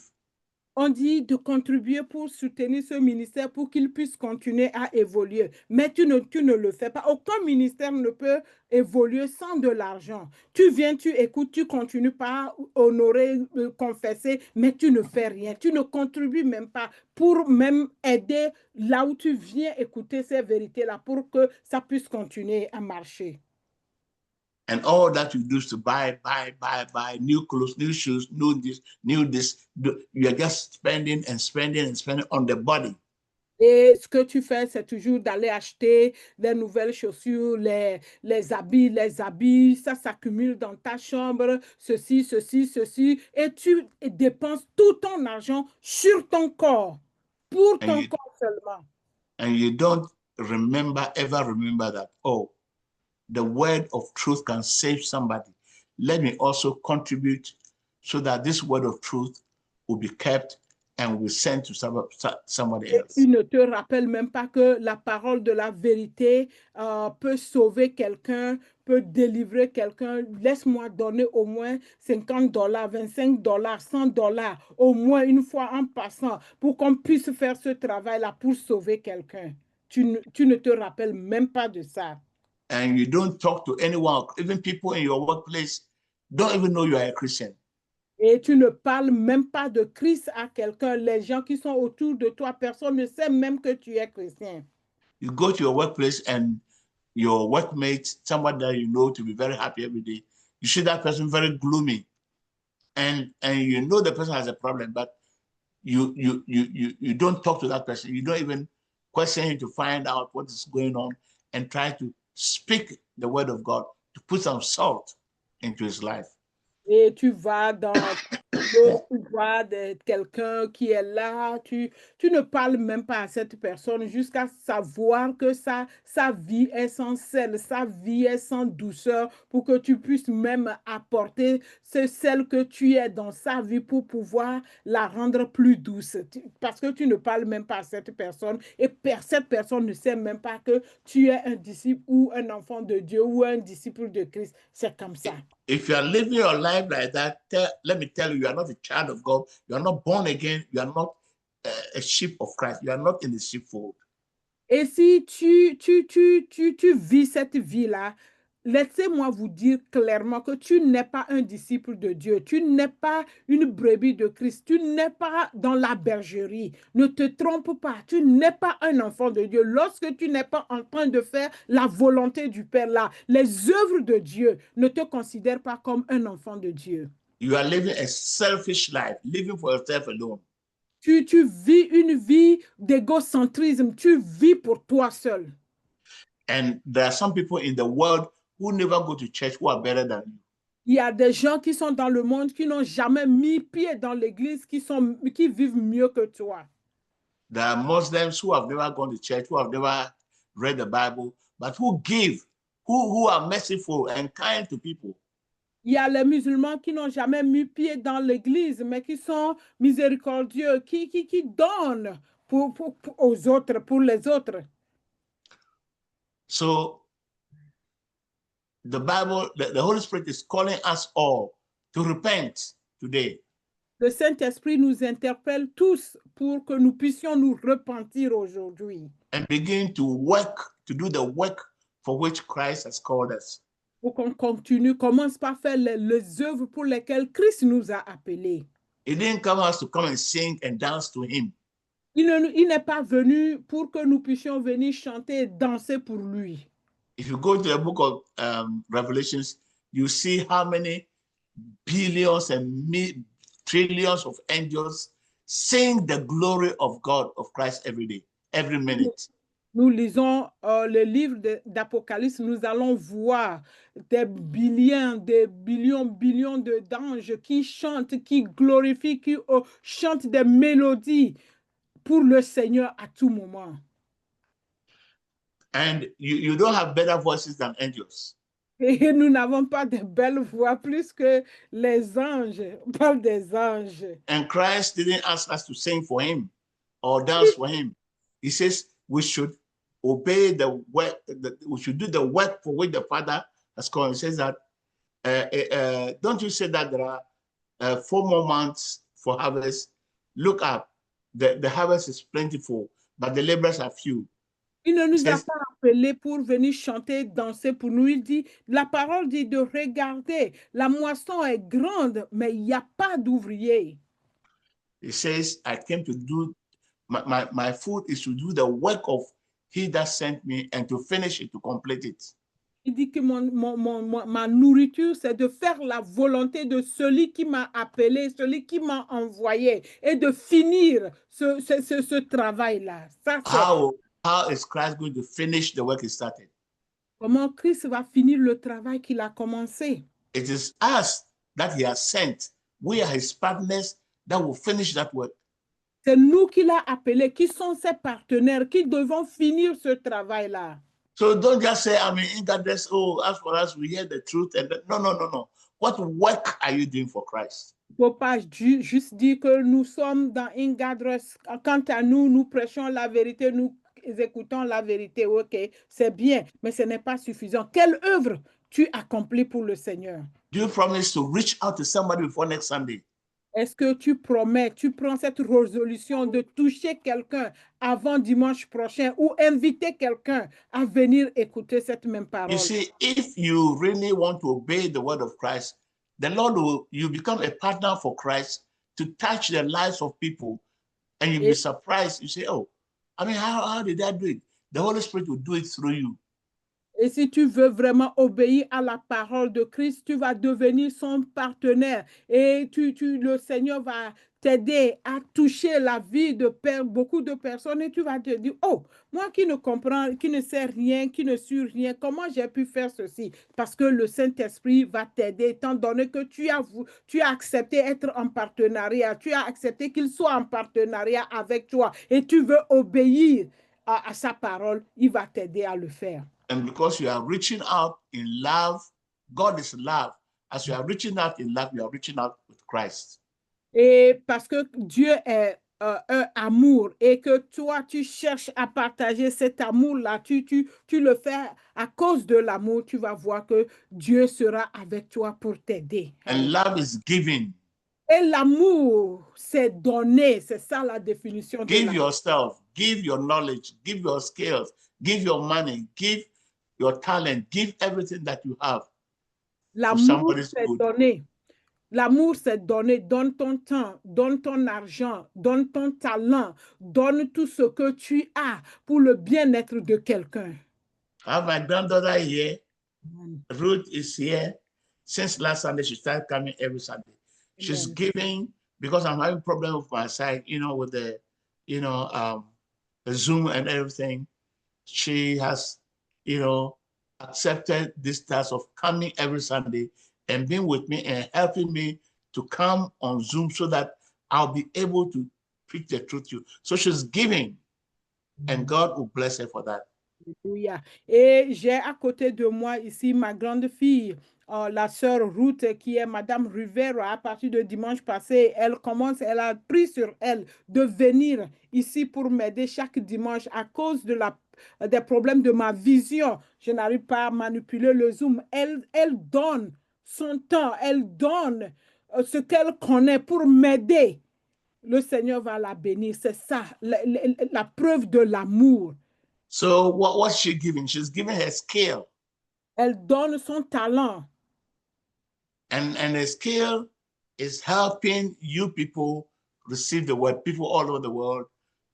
On dit de contribuer pour soutenir ce ministère pour qu'il puisse continuer à évoluer. Mais tu ne le fais pas. Aucun ministère ne peut évoluer sans de l'argent. Tu viens, tu écoutes, tu continues par honorer, confesser, mais tu ne fais rien. Tu ne contribues même pas pour même aider là où tu viens écouter ces vérités-là pour que ça puisse continuer à marcher. And all that you do is to buy new clothes, new shoes, new this. You are just spending and spending and spending on the body. Et ce que tu fais, c'est toujours d'aller acheter des nouvelles chaussures, les habits, ça s'accumule dans ta chambre, ceci, et tu dépenses tout ton argent sur ton corps, pour And ton you, corps seulement. and you don't ever remember that, oh, the word of truth can save somebody. Let me also contribute so that this word of truth will be kept and will send to somebody Et else. tu ne te rappelles même pas que la parole de la vérité peut sauver quelqu'un, peut délivrer quelqu'un. Laisse-moi donner au moins $50, $25, $100, au moins une fois en passant, pour qu'on puisse faire ce travail-là pour sauver quelqu'un. Tu ne te rappelles même pas de ça. And you don't talk to anyone, even people in your workplace don't even know you are a Christian. Et tu ne parles même pas de Christ à quelqu'un. Les gens qui sont autour de toi, personne ne sait même que tu es chrétien. You go to your workplace and your workmate, someone that you know to be very happy every day, you see that person very gloomy, and you know the person has a problem, but you don't talk to that person. You don't even question him to find out what is going on and try to speak the word of God to put some salt into his life. Et tu vas dans tu vois quelqu'un qui est là, tu ne parles même pas à cette personne jusqu'à savoir que sa vie est sans sel, sa vie est sans douceur, pour que tu puisses même apporter ce sel que tu es dans sa vie pour pouvoir la rendre plus douce. Parce que tu ne parles même pas à cette personne et cette personne ne sait même pas que tu es un disciple ou un enfant de Dieu ou un disciple de Christ. C'est comme ça. If you are living your life like that, let me tell you, you are not a child of God. You are not born again. You are not a sheep of Christ. You are not in the sheepfold. Et si tu vis cette vie-là, laissez-moi vous dire clairement que tu n'es pas un disciple de Dieu, tu n'es pas une brebis de Christ, tu n'es pas dans la bergerie. Ne te trompe pas, tu n'es pas un enfant de Dieu. Lorsque tu n'es pas en train de faire la volonté du Père là, les œuvres de Dieu, ne te considère pas comme un enfant de Dieu. You are living a selfish life, living for yourself alone. Tu vis une vie d'égocentrisme, tu vis pour toi seul. And there are some people in the world who never go to church who are better than you. Il y a des gens qui sont dans le monde qui n'ont jamais mis pied dans l'église, qui vivent mieux que toi. There are Muslims who have never gone to church, who have never read the Bible, but who give, who are merciful and kind to people. Il y a les musulmans qui n'ont jamais mis pied dans l'église, mais qui sont miséricordieux, qui donnent aux autres, pour les autres. So the Bible, the Holy Spirit is calling us all to repent today. Le Saint-Esprit nous interpelle tous pour que nous puissions nous repentir aujourd'hui. And begin to work, to do the work for which Christ has called us. Pour qu'on continue, commence par faire les œuvres pour lesquelles Christ nous a appelés. He didn't come us to come and sing and dance to him. Il n'est pas venu pour que nous puissions venir chanter et danser pour lui. If you go to the book of Revelations, you see how many billions and trillions of angels sing the glory of God, of Christ every day, every minute. Nous lisons le livre d'Apocalypse, nous allons voir des billions d'anges qui chantent, qui glorifient, qui chantent des mélodies pour le Seigneur à tout moment. And you don't have better voices than angels. Et nous n'avons pas de belles voix plus que les anges. On parle des anges. And Christ didn't ask us to sing for him or dance for him. He says we should obey the work, we should do the work for which the Father has called. He says that, don't you say that there are 4 more months for harvest? Look up, the harvest is plentiful, but the laborers are few. Il ne nous a pas appelés pour venir chanter, danser pour nous. Il dit, la parole dit de regarder, la moisson est grande, mais il n'y a pas d'ouvriers. He says, I came to do, my food is to do the work of he that sent me and to finish it, to complete it. Il dit que ma nourriture, c'est de faire la volonté de celui qui m'a appelé, celui qui m'a envoyé, et de finir ce travail-là. Ça, c'est How is Christ going to finish the work he started? comment Christ va finir le travail qu'il a commencé. It is us that he has sent. We are his partners that will finish that work. C'est nous qu'il a appelés, qui sont ses partenaires, qui devons finir ce travail-là. So don't just say, I mean, in that dress, oh, as for us, we hear the truth. And no. What work are you doing for Christ? Il ne faut pas juste dire que nous sommes dans une adresse. Quant à nous, nous prêchons la vérité, nous écoutons la vérité. Ok, c'est bien, mais ce n'est pas suffisant. Quelle œuvre tu accomplis pour le Seigneur? Do you promise to reach out to somebody before next Sunday? Est-ce que tu promets, tu prends cette résolution de toucher quelqu'un avant dimanche prochain ou inviter quelqu'un à venir écouter cette même parole? You see, if you really want to obey the word of Christ, the Lord will, you become a partner for Christ to touch the lives of people, and you'll be surprised. You say, oh, I mean, how did I do it? The Holy Spirit will do it through you. Et si tu veux vraiment obéir à la parole de Christ, tu vas devenir son partenaire et le Seigneur va t'aider à toucher la vie de beaucoup de personnes et tu vas te dire, oh, moi qui ne comprends, qui ne sais rien, qui ne suis rien, comment j'ai pu faire ceci? Parce que le Saint-Esprit va t'aider étant donné que tu as accepté être en partenariat, tu as accepté qu'il soit en partenariat avec toi et tu veux obéir à sa parole, il va t'aider à le faire. And because you are reaching out in love, God is love. As you are reaching out in love, you are reaching out with Christ. Et parce que Dieu est un amour et que toi, tu cherches à partager cet amour-là, tu le fais à cause de l'amour, tu vas voir que Dieu sera avec toi pour t'aider. And love is giving. Et l'amour, c'est donner, c'est ça la définition de Give l'amour. yourself, give your knowledge, give your skills, give your money, give your talent, give everything that you have. L'amour, c'est donner. L'amour, c'est donner. Donne ton temps, donne ton argent, donne ton talent, donne tout ce que tu as pour le bien-être de quelqu'un. I have my granddaughter here. Ruth is here. Since last Sunday, she started coming every Sunday. She's giving because I'm having problems with my side, with the, the Zoom and everything. She has, accepted this task of coming every Sunday and being with me and helping me to come on Zoom so that I'll be able to preach the truth to you. So she's giving, and God will bless her for that. Alléluia. Et j'ai à côté de moi ici ma grande fille, la sœur Ruth, qui est Madame Rivera. À partir de dimanche passé, elle a pris sur elle de venir ici pour m'aider chaque dimanche à cause de des problèmes de ma vision. Je n'arrive pas à manipuler le Zoom. Elle donne son temps, elle donne ce qu'elle connaît pour m'aider. Le Seigneur va la bénir. C'est ça, la preuve de l'amour. So what's she giving? She's giving her skill. Elle donne son talent. And her skill is helping you people receive the word, people all over the world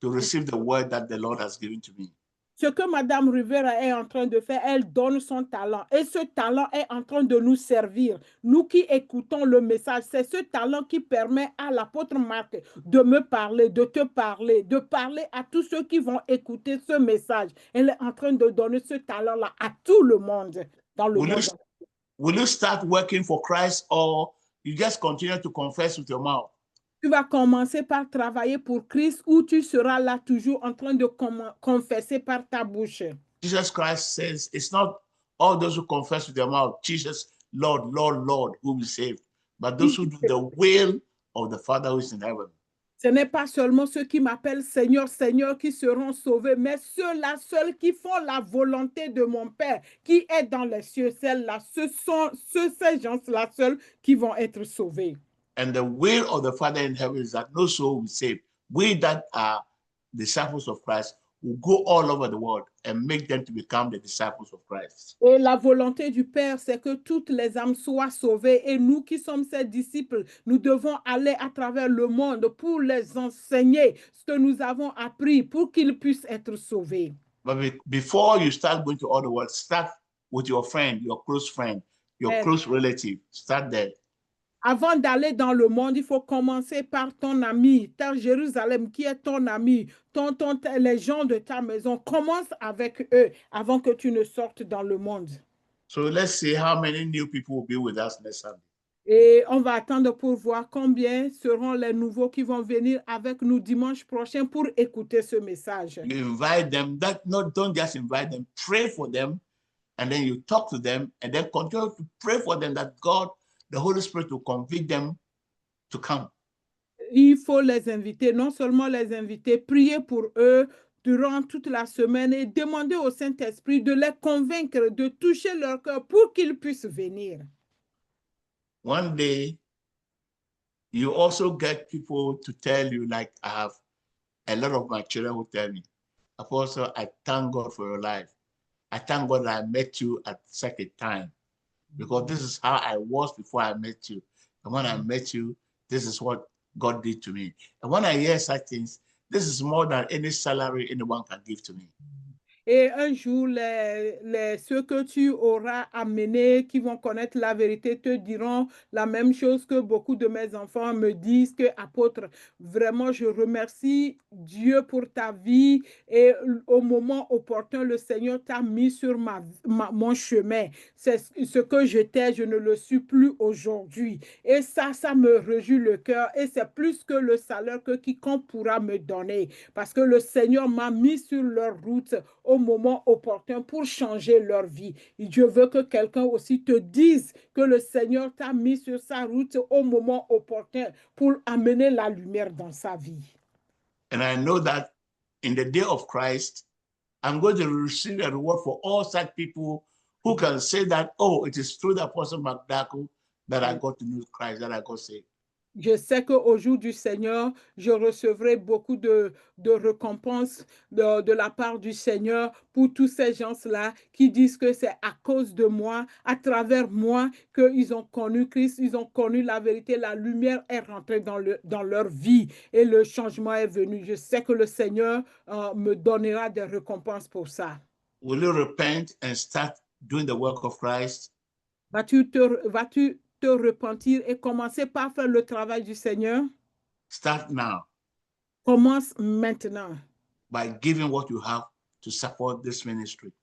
to receive the word that the Lord has given to me. Ce que Madame Rivera est en train de faire, elle donne son talent. Et ce talent est en train de nous servir. Nous qui écoutons le message, c'est ce talent qui permet à l'apôtre Marc de me parler, de te parler, de parler à tous ceux qui vont écouter ce message. Elle est en train de donner ce talent-là à tout le monde dans le monde. Will you start working for Christ or you just continue to confess with your mouth? Tu vas commencer par travailler pour Christ ou tu seras là toujours en train de confesser par ta bouche. Jesus Christ says it's not all those who confess with their mouth, Jesus, Lord, Lord, Lord, who will save, but those who do the will of the Father who is in heaven. Ce n'est pas seulement ceux qui m'appellent Seigneur, Seigneur qui seront sauvés, mais ceux-là seuls qui font la volonté de mon Père qui est dans les cieux. Celles-là, ces gens-là seuls qui vont être sauvés. And the will of the Father in heaven is that no soul will be saved. We that are disciples of Christ will go all over the world and make them to become the disciples of Christ. Et la volonté du Père, c'est que toutes les âmes soient sauvées. Et nous qui sommes ses disciples, nous devons aller à travers le monde pour les enseigner ce que nous avons appris pour qu'ils puissent être sauvés. But before you start going to all the world, start with your friend, your close friend, your Yes. close relative. Start there. Avant d'aller dans le monde, il faut commencer par ton ami, ta Jérusalem, qui est ton ami, les gens de ta maison. Commence avec eux avant que tu ne sortes dans le monde. So let's see how many new people will be with us next Sunday. Et on va attendre pour voir combien seront les nouveaux qui vont venir avec nous dimanche prochain pour écouter ce message. You invite them. Don't just invite them. Pray for them, and then you talk to them, and then continue to pray for them that God, the Holy Spirit, will convict them to come. Il faut les inviter, non seulement les inviter, prier pour eux durant toute la semaine et demander au Saint-Esprit de les convaincre, de toucher leur cœur pour qu'ils puissent venir. One day, you also get people to tell you, like I have a lot of my children who tell me, Apostle, I thank God for your life. I thank God that I met you at such a time, because this is how I was before I met you. And when I met you, this is what God did to me. And when I hear such things, this is more than any salary anyone can give to me. Et un jour, ceux que tu auras amenés, qui vont connaître la vérité, te diront la même chose que beaucoup de mes enfants me disent, que apôtre, vraiment, je remercie Dieu pour ta vie et au moment opportun, le Seigneur t'a mis sur mon chemin. C'est ce que j'étais, je ne le suis plus aujourd'hui. Et ça me réjouit le cœur et c'est plus que le salaire que quiconque pourra me donner parce que le Seigneur m'a mis sur leur route au moment opportun pour changer leur vie. Et je veux que quelqu'un aussi te dise que le Seigneur t'a mis sur sa route au moment opportun pour amener la lumière dans sa vie. And I know that in the day of Christ, I'm going to receive a reward for all such people who can say that, oh, it is through the Apostle McDackle that I got to know Christ, that I got saved. Je sais qu'au jour du Seigneur, je recevrai beaucoup de récompenses de la part du Seigneur pour tous ces gens-là qui disent que c'est à cause de moi, à travers moi, qu'ils ont connu Christ, ils ont connu la vérité, la lumière est rentrée dans leur vie et le changement est venu. Je sais que le Seigneur me donnera des récompenses pour ça. Will you repent and start doing the work of Christ? Vas-tu te repentir et commencer par faire le travail du Seigneur? Start now. Commence maintenant. By giving what you have to support this ministry.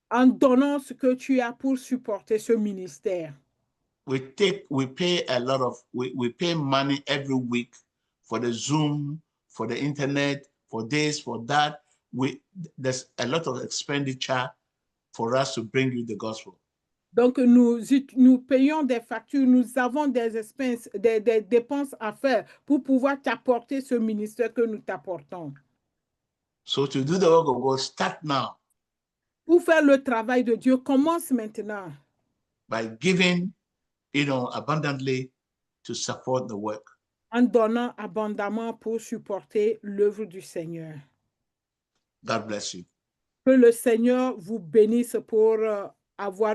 En donnant ce que tu as pour supporter ce ministère. We pay a lot of, we pay money every week for the Zoom, for the internet, for this, for that. There's a lot of expenditure for us to bring you the gospel. Donc, nous payons des factures, nous avons des dépenses à faire pour pouvoir t'apporter ce ministère que nous t'apportons. So to do the work of God, start now. Pour faire le travail de Dieu, commence maintenant. By giving, abundantly to support the work. En donnant abondamment pour supporter l'œuvre du Seigneur. God bless you. Que le Seigneur vous bénisse pour avoir